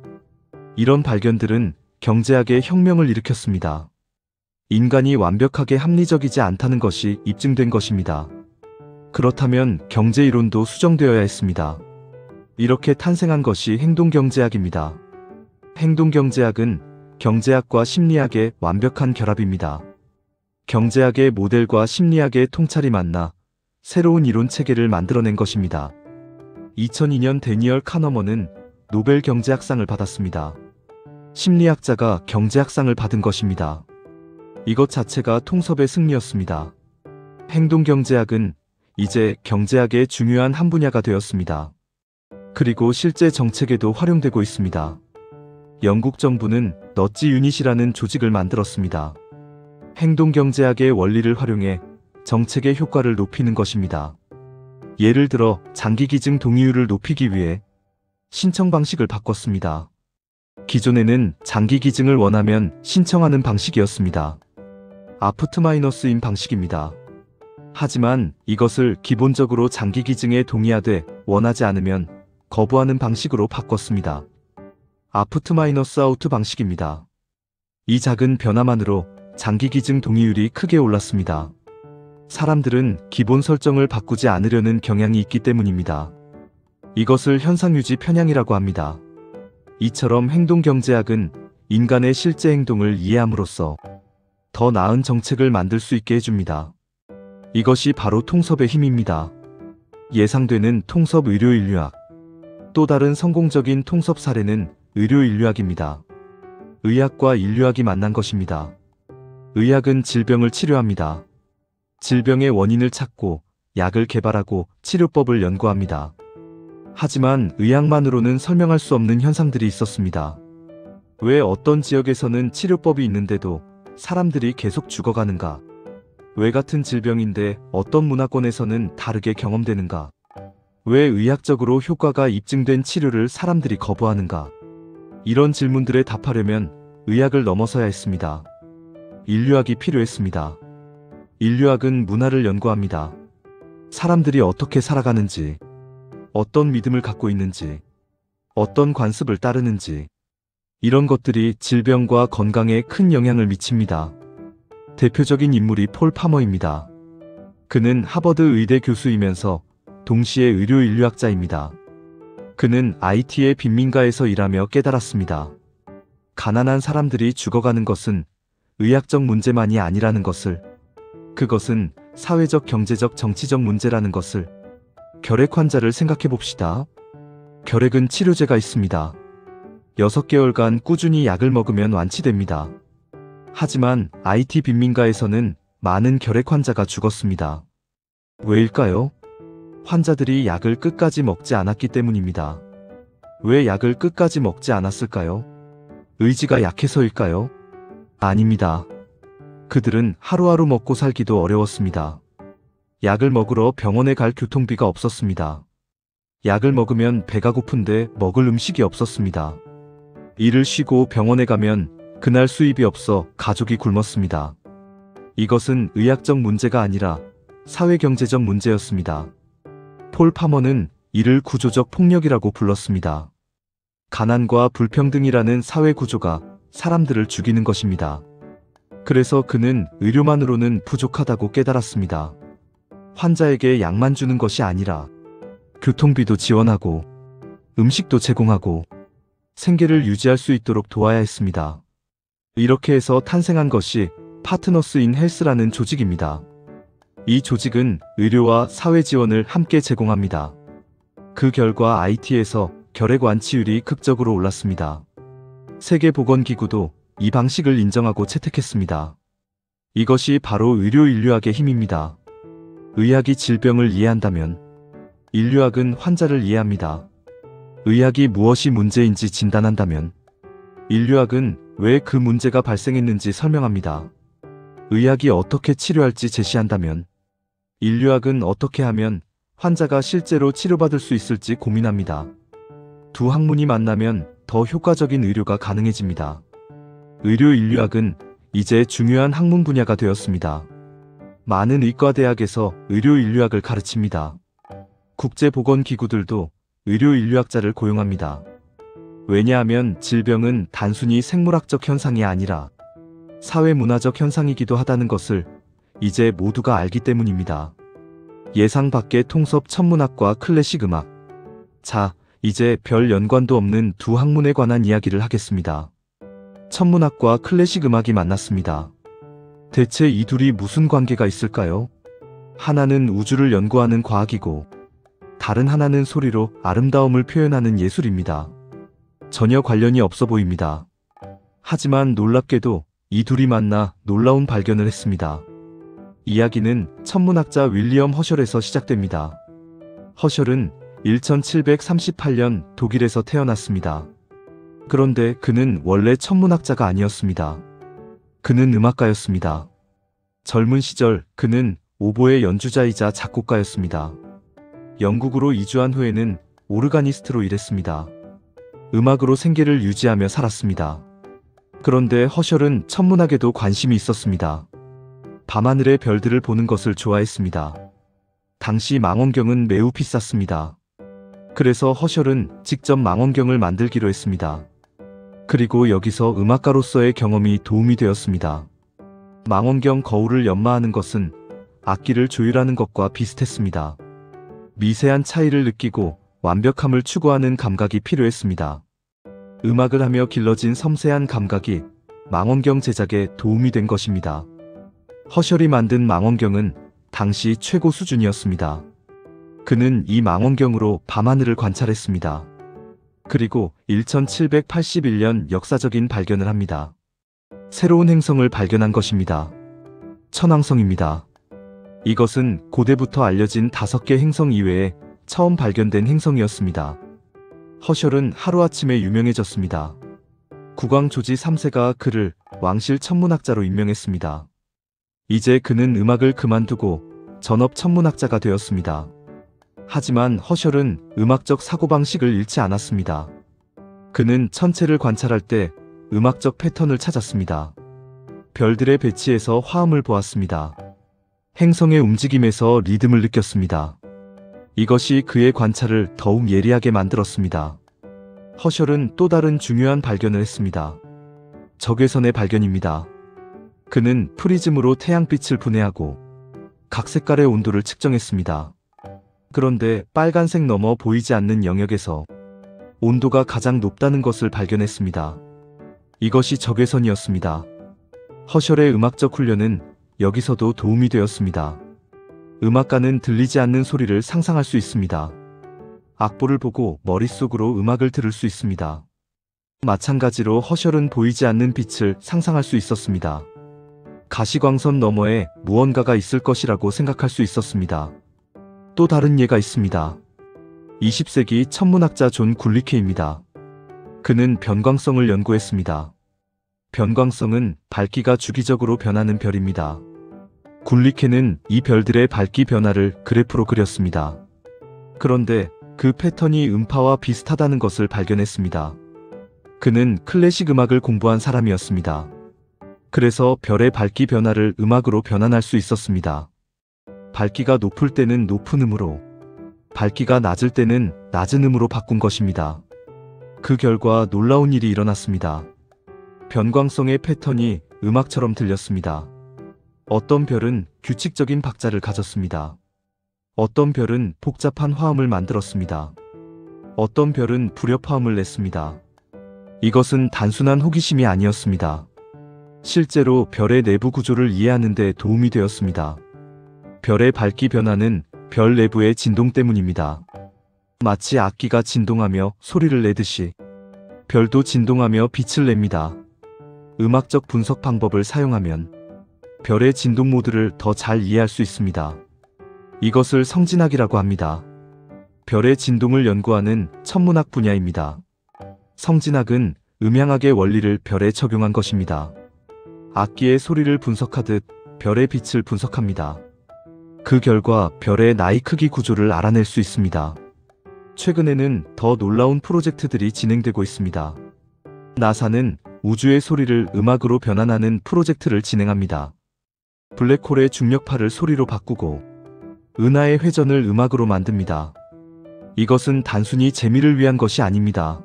S1: 이런 발견들은 경제학의 혁명을 일으켰습니다. 인간이 완벽하게 합리적이지 않다는 것이 입증된 것입니다. 그렇다면 경제이론도 수정되어야 했습니다. 이렇게 탄생한 것이 행동경제학입니다. 행동경제학은 경제학과 심리학의 완벽한 결합입니다. 경제학의 모델과 심리학의 통찰이 만나 새로운 이론 체계를 만들어낸 것입니다. 2002년 데니얼 카너먼은 노벨 경제학상을 받았습니다. 심리학자가 경제학상을 받은 것입니다. 이것 자체가 통섭의 승리였습니다. 행동경제학은 이제 경제학의 중요한 한 분야가 되었습니다. 그리고 실제 정책에도 활용되고 있습니다. 영국 정부는 너지 유닛이라는 조직을 만들었습니다. 행동경제학의 원리를 활용해 정책의 효과를 높이는 것입니다. 예를 들어 장기기증 동의율을 높이기 위해 신청 방식을 바꿨습니다. 기존에는 장기기증을 원하면 신청하는 방식이었습니다. 아프트마이너스인 방식입니다. 하지만 이것을 기본적으로 장기기증에 동의하되 원하지 않으면 거부하는 방식으로 바꿨습니다. 아프트마이너스 아우트 방식입니다. 이 작은 변화만으로 장기기증 동의율이 크게 올랐습니다. 사람들은 기본 설정을 바꾸지 않으려는 경향이 있기 때문입니다. 이것을 현상유지 편향이라고 합니다. 이처럼 행동경제학은 인간의 실제 행동을 이해함으로써 더 나은 정책을 만들 수 있게 해줍니다. 이것이 바로 통섭의 힘입니다. 예상되는 통섭 의료인류학. 또 다른 성공적인 통섭 사례는 의료인류학입니다. 의학과 인류학이 만난 것입니다. 의학은 질병을 치료합니다. 질병의 원인을 찾고 약을 개발하고 치료법을 연구합니다. 하지만 의학만으로는 설명할 수 없는 현상들이 있었습니다. 왜 어떤 지역에서는 치료법이 있는데도 사람들이 계속 죽어가는가? 왜 같은 질병인데 어떤 문화권에서는 다르게 경험되는가? 왜 의학적으로 효과가 입증된 치료를 사람들이 거부하는가? 이런 질문들에 답하려면 의학을 넘어서야 했습니다. 인류학이 필요했습니다. 인류학은 문화를 연구합니다. 사람들이 어떻게 살아가는지, 어떤 믿음을 갖고 있는지, 어떤 관습을 따르는지, 이런 것들이 질병과 건강에 큰 영향을 미칩니다. 대표적인 인물이 폴 파머입니다. 그는 하버드 의대 교수이면서 동시에 의료인류학자입니다. 그는 IT의 빈민가에서 일하며 깨달았습니다. 가난한 사람들이 죽어가는 것은 의학적 문제만이 아니라는 것을, 그것은 사회적, 경제적, 정치적 문제라는 것을. 결핵 환자를 생각해 봅시다. 결핵은 치료제가 있습니다. 6개월간 꾸준히 약을 먹으면 완치됩니다. 하지만 IT 빈민가에서는 많은 결핵 환자가 죽었습니다. 왜일까요? 환자들이 약을 끝까지 먹지 않았기 때문입니다. 왜 약을 끝까지 먹지 않았을까요? 의지가 약해서일까요? 아닙니다. 그들은 하루하루 먹고 살기도 어려웠습니다. 약을 먹으러 병원에 갈 교통비가 없었습니다. 약을 먹으면 배가 고픈데 먹을 음식이 없었습니다. 일을 쉬고 병원에 가면 그날 수입이 없어 가족이 굶었습니다. 이것은 의학적 문제가 아니라 사회경제적 문제였습니다. 폴 파머는 이를 구조적 폭력이라고 불렀습니다. 가난과 불평등이라는 사회 구조가 사람들을 죽이는 것입니다. 그래서 그는 의료만으로는 부족하다고 깨달았습니다. 환자에게 약만 주는 것이 아니라 교통비도 지원하고 음식도 제공하고 생계를 유지할 수 있도록 도와야 했습니다. 이렇게 해서 탄생한 것이 파트너스 인 헬스라는 조직입니다. 이 조직은 의료와 사회 지원을 함께 제공합니다. 그 결과 IT에서 결핵 완치율이 극적으로 올랐습니다. 세계보건기구도 이 방식을 인정하고 채택했습니다. 이것이 바로 의료 인류학의 힘입니다. 의학이 질병을 이해한다면 인류학은 환자를 이해합니다. 의학이 무엇이 문제인지 진단한다면 인류학은 왜 그 문제가 발생했는지 설명합니다. 의학이 어떻게 치료할지 제시한다면 인류학은 어떻게 하면 환자가 실제로 치료받을 수 있을지 고민합니다. 두 학문이 만나면 더 효과적인 의료가 가능해집니다. 의료 인류학은 이제 중요한 학문 분야가 되었습니다. 많은 의과대학에서 의료 인류학을 가르칩니다. 국제보건기구들도 의료 인류학자를 고용합니다. 왜냐하면 질병은 단순히 생물학적 현상이 아니라 사회문화적 현상이기도 하다는 것을 이제 모두가 알기 때문입니다. 예상 밖의 통섭 천문학과 클래식 음악. 자, 이제 별 연관도 없는 두 학문에 관한 이야기를 하겠습니다. 천문학과 클래식 음악이 만났습니다. 대체 이 둘이 무슨 관계가 있을까요? 하나는 우주를 연구하는 과학이고 다른 하나는 소리로 아름다움을 표현하는 예술입니다. 전혀 관련이 없어 보입니다. 하지만 놀랍게도 이 둘이 만나 놀라운 발견을 했습니다. 이야기는 천문학자 윌리엄 허셜에서 시작됩니다. 허셜은 1738년 독일에서 태어났습니다. 그런데 그는 원래 천문학자가 아니었습니다. 그는 음악가였습니다. 젊은 시절 그는 오보의 연주자이자 작곡가였습니다. 영국으로 이주한 후에는 오르가니스트로 일했습니다. 음악으로 생계를 유지하며 살았습니다. 그런데 허셜은 천문학에도 관심이 있었습니다. 밤하늘의 별들을 보는 것을 좋아했습니다. 당시 망원경은 매우 비쌌습니다. 그래서 허셜은 직접 망원경을 만들기로 했습니다. 그리고 여기서 음악가로서의 경험이 도움이 되었습니다. 망원경 거울을 연마하는 것은 악기를 조율하는 것과 비슷했습니다. 미세한 차이를 느끼고 완벽함을 추구하는 감각이 필요했습니다. 음악을 하며 길러진 섬세한 감각이 망원경 제작에 도움이 된 것입니다. 허셜이 만든 망원경은 당시 최고 수준이었습니다. 그는 이 망원경으로 밤하늘을 관찰했습니다. 그리고 1781년 역사적인 발견을 합니다. 새로운 행성을 발견한 것입니다. 천왕성입니다. 이것은 고대부터 알려진 5개 행성 이외에 처음 발견된 행성이었습니다. 허셜은 하루아침에 유명해졌습니다. 국왕 조지 3세가 그를 왕실 천문학자로 임명했습니다. 이제 그는 음악을 그만두고 전업 천문학자가 되었습니다. 하지만 허셜은 음악적 사고방식을 잃지 않았습니다. 그는 천체를 관찰할 때 음악적 패턴을 찾았습니다. 별들의 배치에서 화음을 보았습니다. 행성의 움직임에서 리듬을 느꼈습니다. 이것이 그의 관찰을 더욱 예리하게 만들었습니다. 허셜은 또 다른 중요한 발견을 했습니다. 적외선의 발견입니다. 그는 프리즘으로 태양빛을 분해하고 각 색깔의 온도를 측정했습니다. 그런데 빨간색 넘어 보이지 않는 영역에서 온도가 가장 높다는 것을 발견했습니다. 이것이 적외선이었습니다. 허셜의 음악적 훈련은 여기서도 도움이 되었습니다. 음악가는 들리지 않는 소리를 상상할 수 있습니다. 악보를 보고 머릿속으로 음악을 들을 수 있습니다. 마찬가지로 허셜은 보이지 않는 빛을 상상할 수 있었습니다. 가시광선 너머에 무언가가 있을 것이라고 생각할 수 있었습니다. 또 다른 예가 있습니다. 20세기 천문학자 존 굴리케입니다. 그는 변광성을 연구했습니다. 변광성은 밝기가 주기적으로 변하는 별입니다. 굴리케는 이 별들의 밝기 변화를 그래프로 그렸습니다. 그런데 그 패턴이 음파와 비슷하다는 것을 발견했습니다. 그는 클래식 음악을 공부한 사람이었습니다. 그래서 별의 밝기 변화를 음악으로 변환할 수 있었습니다. 밝기가 높을 때는 높은 음으로, 밝기가 낮을 때는 낮은 음으로 바꾼 것입니다. 그 결과 놀라운 일이 일어났습니다. 변광성의 패턴이 음악처럼 들렸습니다. 어떤 별은 규칙적인 박자를 가졌습니다. 어떤 별은 복잡한 화음을 만들었습니다. 어떤 별은 불협화음을 냈습니다. 이것은 단순한 호기심이 아니었습니다. 실제로 별의 내부 구조를 이해하는 데 도움이 되었습니다. 별의 밝기 변화는 별 내부의 진동 때문입니다. 마치 악기가 진동하며 소리를 내듯이 별도 진동하며 빛을 냅니다. 음악적 분석 방법을 사용하면 별의 진동 모드를 더 잘 이해할 수 있습니다. 이것을 성진학이라고 합니다. 별의 진동을 연구하는 천문학 분야입니다. 성진학은 음향학의 원리를 별에 적용한 것입니다. 악기의 소리를 분석하듯 별의 빛을 분석합니다. 그 결과 별의 나이 크기 구조를 알아낼 수 있습니다. 최근에는 더 놀라운 프로젝트들이 진행되고 있습니다. 나사는 우주의 소리를 음악으로 변환하는 프로젝트를 진행합니다. 블랙홀의 중력파를 소리로 바꾸고 은하의 회전을 음악으로 만듭니다. 이것은 단순히 재미를 위한 것이 아닙니다.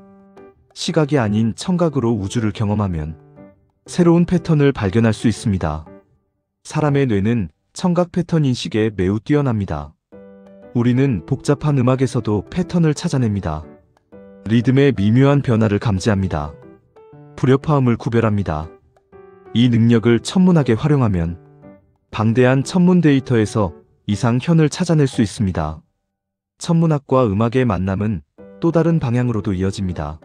S1: 시각이 아닌 청각으로 우주를 경험하면 새로운 패턴을 발견할 수 있습니다. 사람의 뇌는 청각 패턴 인식에 매우 뛰어납니다. 우리는 복잡한 음악에서도 패턴을 찾아냅니다. 리듬의 미묘한 변화를 감지합니다. 불협화음을 구별합니다. 이 능력을 천문학에 활용하면 방대한 천문 데이터에서 이상현을 찾아낼 수 있습니다. 천문학과 음악의 만남은 또 다른 방향으로도 이어집니다.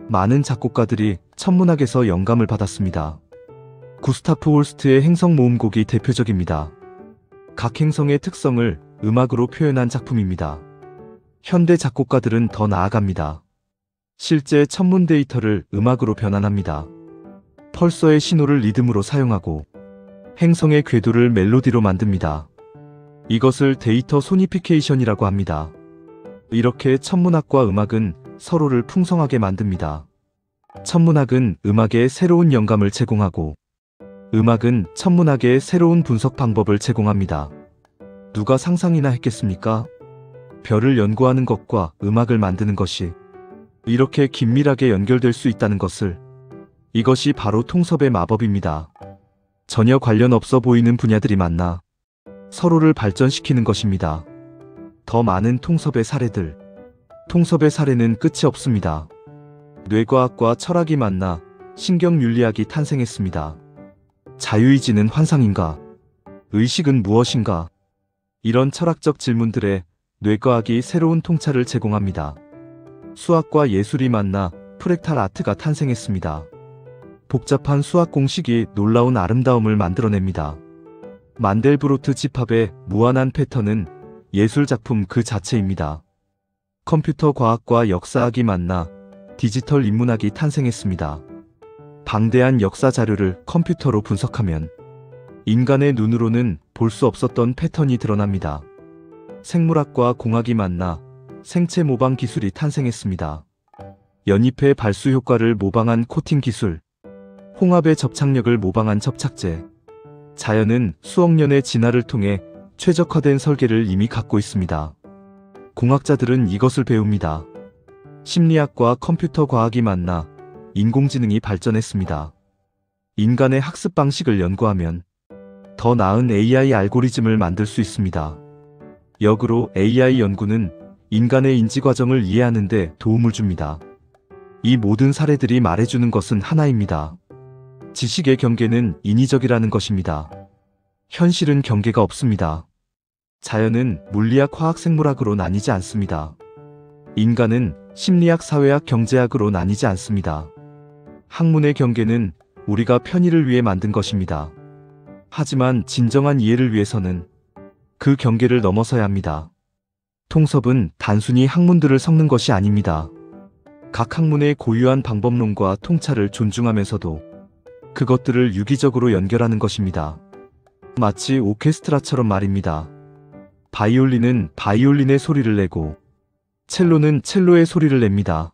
S1: 많은 작곡가들이 천문학에서 영감을 받았습니다. 구스타프 홀스트의 행성 모음곡이 대표적입니다. 각 행성의 특성을 음악으로 표현한 작품입니다. 현대 작곡가들은 더 나아갑니다. 실제 천문 데이터를 음악으로 변환합니다. 펄서의 신호를 리듬으로 사용하고 행성의 궤도를 멜로디로 만듭니다. 이것을 데이터 소니피케이션이라고 합니다. 이렇게 천문학과 음악은 서로를 풍성하게 만듭니다. 천문학은 음악에 새로운 영감을 제공하고 음악은 천문학의 새로운 분석 방법을 제공합니다. 누가 상상이나 했겠습니까? 별을 연구하는 것과 음악을 만드는 것이 이렇게 긴밀하게 연결될 수 있다는 것을. 이것이 바로 통섭의 마법입니다. 전혀 관련 없어 보이는 분야들이 만나 서로를 발전시키는 것입니다. 더 많은 통섭의 사례들. 통섭의 사례는 끝이 없습니다. 뇌과학과 철학이 만나 신경윤리학이 탄생했습니다. 자유의지는 환상인가? 의식은 무엇인가? 이런 철학적 질문들에 뇌과학이 새로운 통찰을 제공합니다. 수학과 예술이 만나 프랙탈 아트가 탄생했습니다. 복잡한 수학 공식이 놀라운 아름다움을 만들어냅니다. 만델브로트 집합의 무한한 패턴은 예술 작품 그 자체입니다. 컴퓨터 과학과 역사학이 만나 디지털 인문학이 탄생했습니다. 방대한 역사 자료를 컴퓨터로 분석하면 인간의 눈으로는 볼 수 없었던 패턴이 드러납니다. 생물학과 공학이 만나 생체 모방 기술이 탄생했습니다. 연잎의 발수 효과를 모방한 코팅 기술, 홍합의 접착력을 모방한 접착제. 자연은 수억 년의 진화를 통해 최적화된 설계를 이미 갖고 있습니다. 공학자들은 이것을 배웁니다. 심리학과 컴퓨터 과학이 만나 인공지능이 발전했습니다. 인간의 학습 방식을 연구하면 더 나은 AI 알고리즘을 만들 수 있습니다. 역으로 AI 연구는 인간의 인지 과정을 이해하는 데 도움을 줍니다. 이 모든 사례들이 말해주는 것은 하나입니다. 지식의 경계는 인위적이라는 것입니다. 현실은 경계가 없습니다. 자연은 물리학, 화학, 생물학으로 나뉘지 않습니다. 인간은 심리학, 사회학, 경제학으로 나뉘지 않습니다. 학문의 경계는 우리가 편의를 위해 만든 것입니다. 하지만 진정한 이해를 위해서는 그 경계를 넘어서야 합니다. 통섭은 단순히 학문들을 섞는 것이 아닙니다. 각 학문의 고유한 방법론과 통찰을 존중하면서도 그것들을 유기적으로 연결하는 것입니다. 마치 오케스트라처럼 말입니다. 바이올린은 바이올린의 소리를 내고 첼로는 첼로의 소리를 냅니다.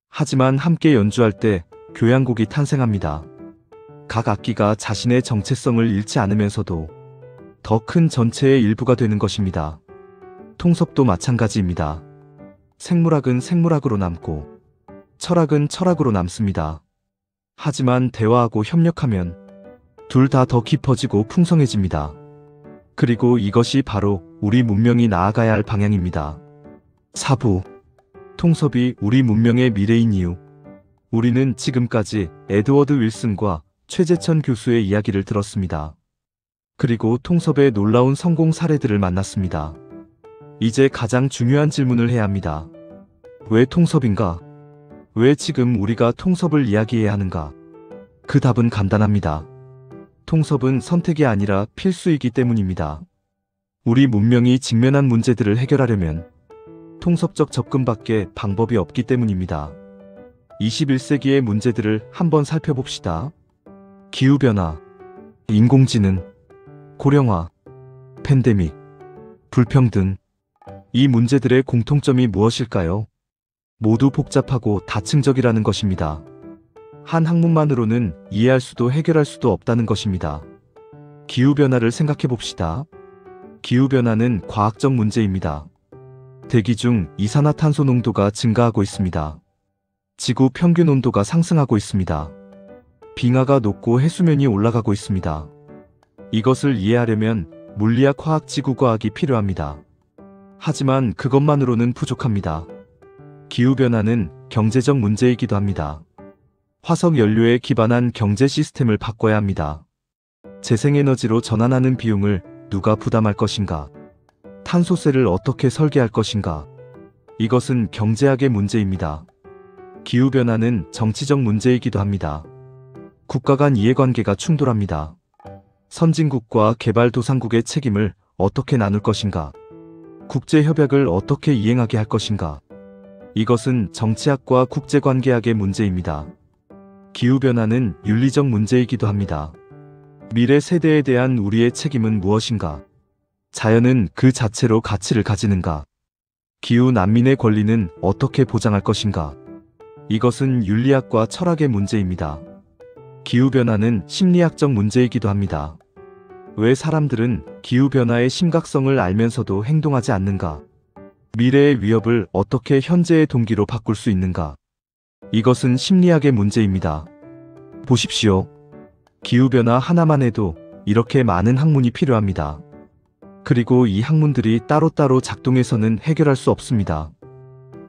S1: 하지만 함께 연주할 때 교향곡이 탄생합니다. 각 악기가 자신의 정체성을 잃지 않으면서도 더 큰 전체의 일부가 되는 것입니다. 통섭도 마찬가지입니다. 생물학은 생물학으로 남고 철학은 철학으로 남습니다. 하지만 대화하고 협력하면 둘 다 더 깊어지고 풍성해집니다. 그리고 이것이 바로 우리 문명이 나아가야 할 방향입니다. 4부 통섭이 우리 문명의 미래인 이유. 우리는 지금까지 에드워드 윌슨과 최재천 교수의 이야기를 들었습니다. 그리고 통섭의 놀라운 성공 사례들을 만났습니다. 이제 가장 중요한 질문을 해야 합니다. 왜 통섭인가? 왜 지금 우리가 통섭을 이야기해야 하는가? 그 답은 간단합니다. 통섭은 선택이 아니라 필수이기 때문입니다. 우리 문명이 직면한 문제들을 해결하려면 통섭적 접근밖에 방법이 없기 때문입니다. 21세기의 문제들을 한번 살펴봅시다. 기후변화, 인공지능, 고령화, 팬데믹, 불평등. 이 문제들의 공통점이 무엇일까요? 모두 복잡하고 다층적이라는 것입니다. 한 학문만으로는 이해할 수도 해결할 수도 없다는 것입니다. 기후변화를 생각해 봅시다. 기후변화는 과학적 문제입니다. 대기 중 이산화탄소 농도가 증가하고 있습니다. 지구 평균 온도가 상승하고 있습니다. 빙하가 녹고 해수면이 올라가고 있습니다. 이것을 이해하려면 물리학, 화학, 지구과학이 필요합니다. 하지만 그것만으로는 부족합니다. 기후변화는 경제적 문제이기도 합니다. 화석 연료에 기반한 경제 시스템을 바꿔야 합니다. 재생에너지로 전환하는 비용을 누가 부담할 것인가? 탄소세를 어떻게 설계할 것인가? 이것은 경제학의 문제입니다. 기후변화는 정치적 문제이기도 합니다. 국가 간 이해관계가 충돌합니다. 선진국과 개발도상국의 책임을 어떻게 나눌 것인가? 국제협약을 어떻게 이행하게 할 것인가? 이것은 정치학과 국제관계학의 문제입니다. 기후변화는 윤리적 문제이기도 합니다. 미래 세대에 대한 우리의 책임은 무엇인가? 자연은 그 자체로 가치를 가지는가? 기후 난민의 권리는 어떻게 보장할 것인가? 이것은 윤리학과 철학의 문제입니다. 기후변화는 심리학적 문제이기도 합니다. 왜 사람들은 기후변화의 심각성을 알면서도 행동하지 않는가? 미래의 위협을 어떻게 현재의 동기로 바꿀 수 있는가? 이것은 심리학의 문제입니다. 보십시오. 기후변화 하나만 해도 이렇게 많은 학문이 필요합니다. 그리고 이 학문들이 따로따로 작동해서는 해결할 수 없습니다.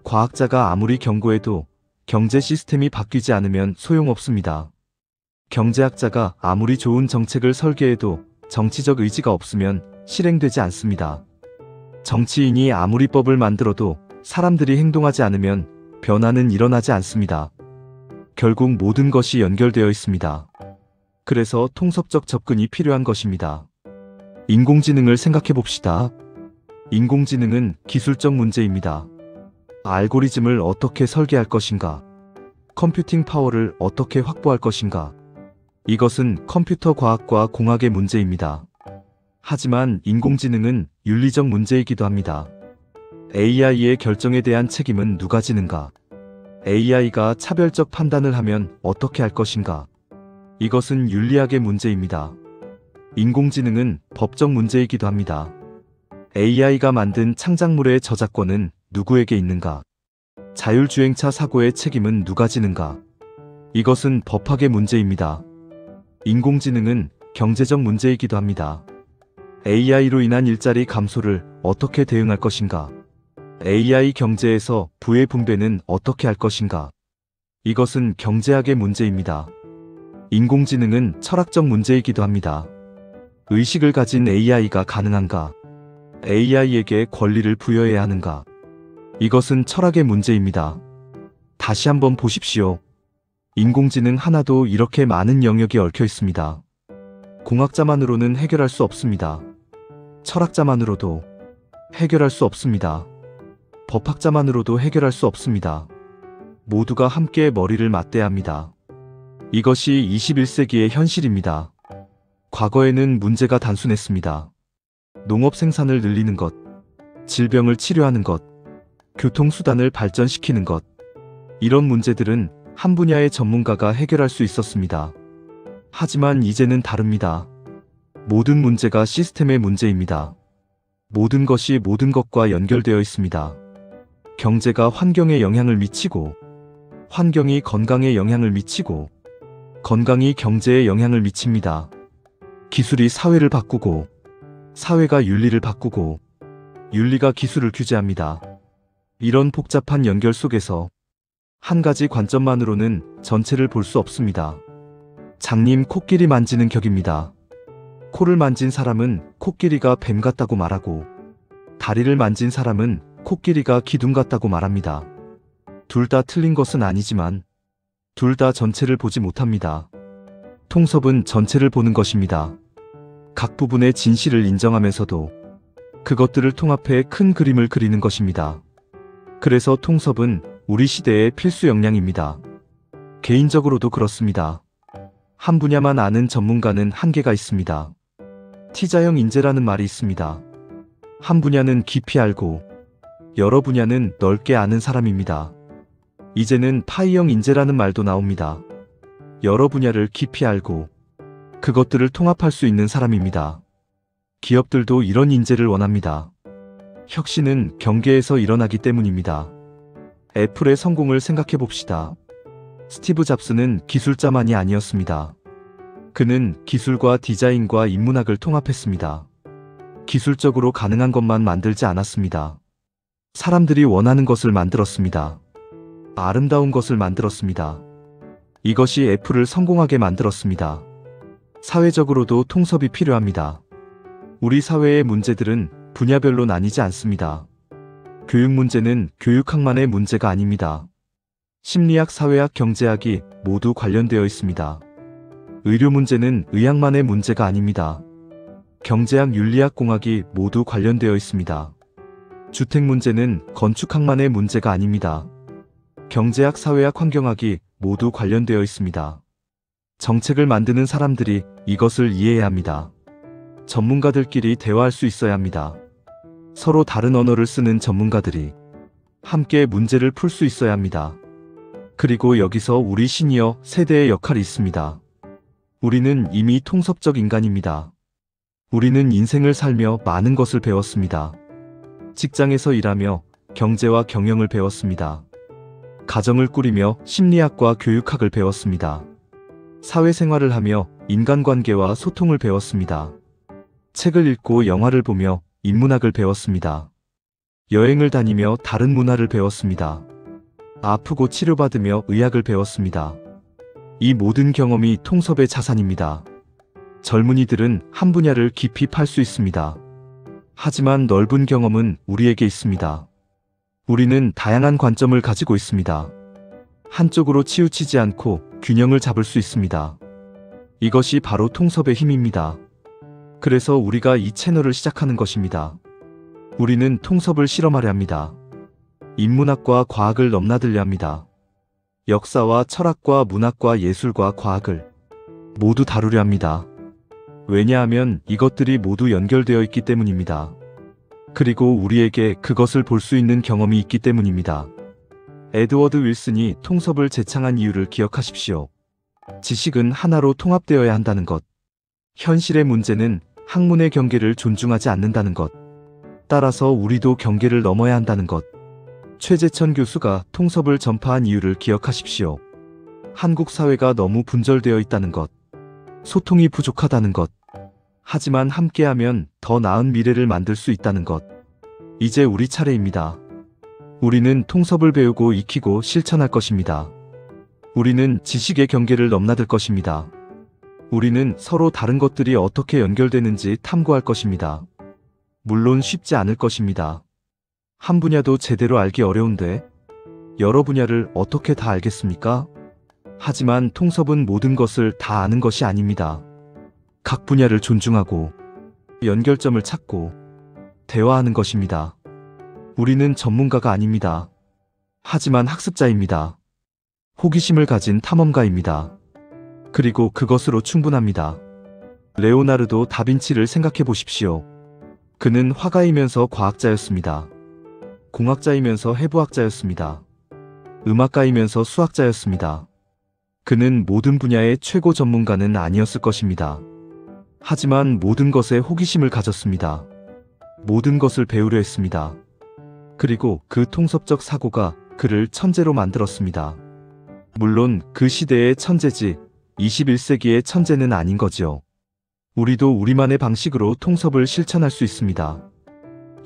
S1: 과학자가 아무리 경고해도 경제 시스템이 바뀌지 않으면 소용없습니다. 경제학자가 아무리 좋은 정책을 설계해도 정치적 의지가 없으면 실행되지 않습니다. 정치인이 아무리 법을 만들어도 사람들이 행동하지 않으면 변화는 일어나지 않습니다. 결국 모든 것이 연결되어 있습니다. 그래서 통섭적 접근이 필요한 것입니다. 인공지능을 생각해 봅시다. 인공지능은 기술적 문제입니다. 알고리즘을 어떻게 설계할 것인가? 컴퓨팅 파워를 어떻게 확보할 것인가? 이것은 컴퓨터 과학과 공학의 문제입니다. 하지만 인공지능은 윤리적 문제이기도 합니다. AI의 결정에 대한 책임은 누가 지는가? AI가 차별적 판단을 하면 어떻게 할 것인가? 이것은 윤리학의 문제입니다. 인공지능은 법적 문제이기도 합니다. AI가 만든 창작물의 저작권은 누구에게 있는가? 자율주행차 사고의 책임은 누가 지는가? 이것은 법학의 문제입니다. 인공지능은 경제적 문제이기도 합니다. AI로 인한 일자리 감소를 어떻게 대응할 것인가? AI 경제에서 부의 분배는 어떻게 할 것인가? 이것은 경제학의 문제입니다. 인공지능은 철학적 문제이기도 합니다. 의식을 가진 AI가 가능한가? AI에게 권리를 부여해야 하는가? 이것은 철학의 문제입니다. 다시 한번 보십시오. 인공지능 하나도 이렇게 많은 영역이 얽혀 있습니다. 공학자만으로는 해결할 수 없습니다. 철학자만으로도 해결할 수 없습니다. 법학자만으로도 해결할 수 없습니다. 모두가 함께 머리를 맞대야 합니다. 이것이 21세기의 현실입니다. 과거에는 문제가 단순했습니다. 농업 생산을 늘리는 것, 질병을 치료하는 것, 교통수단을 발전시키는 것. 이런 문제들은 한 분야의 전문가가 해결할 수 있었습니다. 하지만 이제는 다릅니다. 모든 문제가 시스템의 문제입니다. 모든 것이 모든 것과 연결되어 있습니다. 경제가 환경에 영향을 미치고, 환경이 건강에 영향을 미치고, 건강이 경제에 영향을 미칩니다. 기술이 사회를 바꾸고, 사회가 윤리를 바꾸고, 윤리가 기술을 규제합니다. 이런 복잡한 연결 속에서 한 가지 관점만으로는 전체를 볼 수 없습니다. 장님 코끼리 만지는 격입니다. 코를 만진 사람은 코끼리가 뱀 같다고 말하고, 다리를 만진 사람은 코끼리가 기둥 같다고 말합니다. 둘 다 틀린 것은 아니지만 둘 다 전체를 보지 못합니다. 통섭은 전체를 보는 것입니다. 각 부분의 진실을 인정하면서도 그것들을 통합해 큰 그림을 그리는 것입니다. 그래서 통섭은 우리 시대의 필수 역량입니다. 개인적으로도 그렇습니다. 한 분야만 아는 전문가는 한계가 있습니다. T자형 인재라는 말이 있습니다. 한 분야는 깊이 알고 여러 분야는 넓게 아는 사람입니다. 이제는 파이형 인재라는 말도 나옵니다. 여러 분야를 깊이 알고 그것들을 통합할 수 있는 사람입니다. 기업들도 이런 인재를 원합니다. 혁신은 경계에서 일어나기 때문입니다. 애플의 성공을 생각해 봅시다. 스티브 잡스는 기술자만이 아니었습니다. 그는 기술과 디자인과 인문학을 통합했습니다. 기술적으로 가능한 것만 만들지 않았습니다. 사람들이 원하는 것을 만들었습니다. 아름다운 것을 만들었습니다. 이것이 애플을 성공하게 만들었습니다. 사회적으로도 통섭이 필요합니다. 우리 사회의 문제들은 분야별로 나뉘지 않습니다. 교육 문제는 교육학만의 문제가 아닙니다. 심리학, 사회학, 경제학이 모두 관련되어 있습니다. 의료 문제는 의학만의 문제가 아닙니다. 경제학, 윤리학, 공학이 모두 관련되어 있습니다. 주택 문제는 건축학만의 문제가 아닙니다. 경제학, 사회학, 환경학이 모두 관련되어 있습니다. 정책을 만드는 사람들이 이것을 이해해야 합니다. 전문가들끼리 대화할 수 있어야 합니다. 서로 다른 언어를 쓰는 전문가들이 함께 문제를 풀 수 있어야 합니다. 그리고 여기서 우리 시니어 세대의 역할이 있습니다. 우리는 이미 통섭적 인간입니다. 우리는 인생을 살며 많은 것을 배웠습니다. 직장에서 일하며 경제와 경영을 배웠습니다. 가정을 꾸리며 심리학과 교육학을 배웠습니다. 사회생활을 하며 인간관계와 소통을 배웠습니다. 책을 읽고 영화를 보며 인문학을 배웠습니다. 여행을 다니며 다른 문화를 배웠습니다. 아프고 치료받으며 의학을 배웠습니다. 이 모든 경험이 통섭의 자산입니다. 젊은이들은 한 분야를 깊이 팔 수 있습니다. 하지만 넓은 경험은 우리에게 있습니다. 우리는 다양한 관점을 가지고 있습니다. 한쪽으로 치우치지 않고 균형을 잡을 수 있습니다. 이것이 바로 통섭의 힘입니다. 그래서 우리가 이 채널을 시작하는 것입니다. 우리는 통섭을 실험하려 합니다. 인문학과 과학을 넘나들려 합니다. 역사와 철학과 문학과 예술과 과학을 모두 다루려 합니다. 왜냐하면 이것들이 모두 연결되어 있기 때문입니다. 그리고 우리에게 그것을 볼 수 있는 경험이 있기 때문입니다. 에드워드 윌슨이 통섭을 제창한 이유를 기억하십시오. 지식은 하나로 통합되어야 한다는 것. 현실의 문제는 학문의 경계를 존중하지 않는다는 것. 따라서 우리도 경계를 넘어야 한다는 것. 최재천 교수가 통섭을 전파한 이유를 기억하십시오. 한국 사회가 너무 분절되어 있다는 것. 소통이 부족하다는 것. 하지만 함께하면 더 나은 미래를 만들 수 있다는 것. 이제 우리 차례입니다. 우리는 통섭을 배우고 익히고 실천할 것입니다. 우리는 지식의 경계를 넘나들 것입니다. 우리는 서로 다른 것들이 어떻게 연결되는지 탐구할 것입니다. 물론 쉽지 않을 것입니다. 한 분야도 제대로 알기 어려운데 여러 분야를 어떻게 다 알겠습니까? 하지만 통섭은 모든 것을 다 아는 것이 아닙니다. 각 분야를 존중하고 연결점을 찾고 대화하는 것입니다. 우리는 전문가가 아닙니다. 하지만 학습자입니다. 호기심을 가진 탐험가입니다. 그리고 그것으로 충분합니다. 레오나르도 다빈치를 생각해 보십시오. 그는 화가이면서 과학자였습니다. 공학자이면서 해부학자였습니다. 음악가이면서 수학자였습니다. 그는 모든 분야의 최고 전문가는 아니었을 것입니다. 하지만 모든 것에 호기심을 가졌습니다. 모든 것을 배우려 했습니다. 그리고 그 통섭적 사고가 그를 천재로 만들었습니다. 물론 그 시대의 천재지 21세기의 천재는 아닌 거지요. 우리도 우리만의 방식으로 통섭을 실천할 수 있습니다.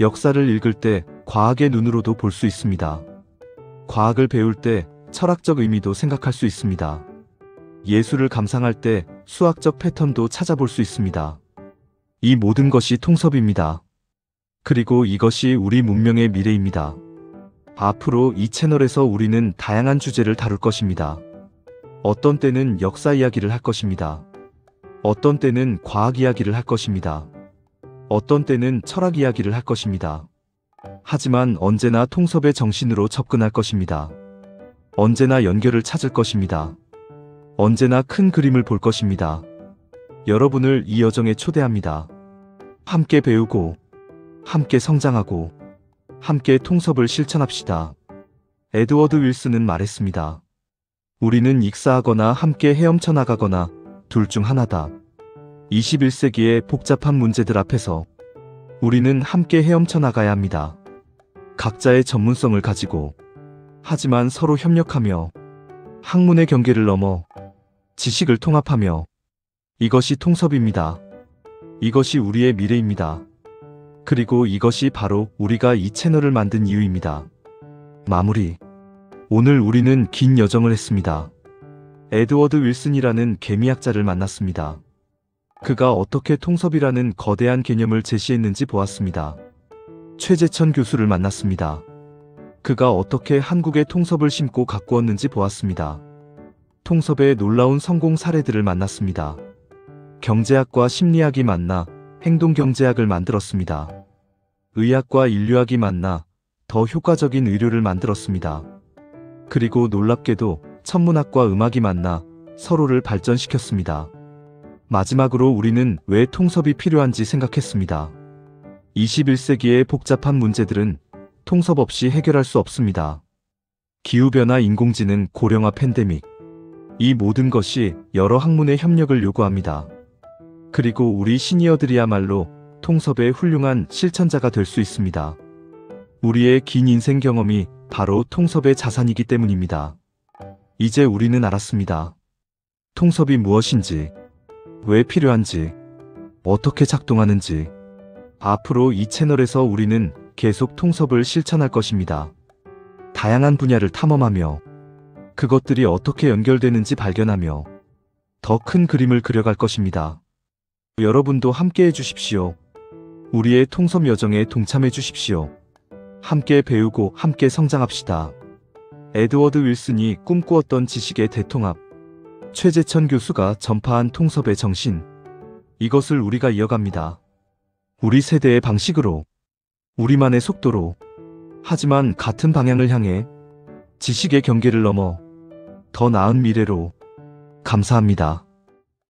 S1: 역사를 읽을 때 과학의 눈으로도 볼 수 있습니다. 과학을 배울 때 철학적 의미도 생각할 수 있습니다. 예술을 감상할 때 수학적 패턴도 찾아볼 수 있습니다. 이 모든 것이 통섭입니다. 그리고 이것이 우리 문명의 미래입니다. 앞으로 이 채널에서 우리는 다양한 주제를 다룰 것입니다. 어떤 때는 역사 이야기를 할 것입니다. 어떤 때는 과학 이야기를 할 것입니다. 어떤 때는 철학 이야기를 할 것입니다. 하지만 언제나 통섭의 정신으로 접근할 것입니다. 언제나 연결을 찾을 것입니다. 언제나 큰 그림을 볼 것입니다. 여러분을 이 여정에 초대합니다. 함께 배우고, 함께 성장하고, 함께 통섭을 실천합시다. 에드워드 윌슨은 말했습니다. 우리는 익사하거나 함께 헤엄쳐 나가거나 둘 중 하나다. 21세기의 복잡한 문제들 앞에서 우리는 함께 헤엄쳐 나가야 합니다. 각자의 전문성을 가지고, 하지만 서로 협력하며 학문의 경계를 넘어 지식을 통합하며, 이것이 통섭입니다. 이것이 우리의 미래입니다. 그리고 이것이 바로 우리가 이 채널을 만든 이유입니다. 마무리. 오늘 우리는 긴 여정을 했습니다. 에드워드 윌슨이라는 개미학자를 만났습니다. 그가 어떻게 통섭이라는 거대한 개념을 제시했는지 보았습니다. 최재천 교수를 만났습니다. 그가 어떻게 한국의 통섭을 심고 가꾸었는지 보았습니다. 통섭의 놀라운 성공 사례들을 만났습니다. 경제학과 심리학이 만나 행동경제학을 만들었습니다. 의학과 인류학이 만나 더 효과적인 의료를 만들었습니다. 그리고 놀랍게도 천문학과 음악이 만나 서로를 발전시켰습니다. 마지막으로 우리는 왜 통섭이 필요한지 생각했습니다. 21세기의 복잡한 문제들은 통섭 없이 해결할 수 없습니다. 기후변화, 인공지능, 고령화, 팬데믹. 이 모든 것이 여러 학문의 협력을 요구합니다. 그리고 우리 시니어들이야말로 통섭의 훌륭한 실천자가 될 수 있습니다. 우리의 긴 인생 경험이 바로 통섭의 자산이기 때문입니다. 이제 우리는 알았습니다. 통섭이 무엇인지, 왜 필요한지, 어떻게 작동하는지. 앞으로 이 채널에서 우리는 계속 통섭을 실천할 것입니다. 다양한 분야를 탐험하며 그것들이 어떻게 연결되는지 발견하며 더 큰 그림을 그려갈 것입니다. 여러분도 함께 해주십시오. 우리의 통섭 여정에 동참해 주십시오. 함께 배우고 함께 성장합시다. 에드워드 윌슨이 꿈꾸었던 지식의 대통합. 최재천 교수가 전파한 통섭의 정신. 이것을 우리가 이어갑니다. 우리 세대의 방식으로, 우리만의 속도로, 하지만 같은 방향을 향해 지식의 경계를 넘어 더 나은 미래로. 감사합니다.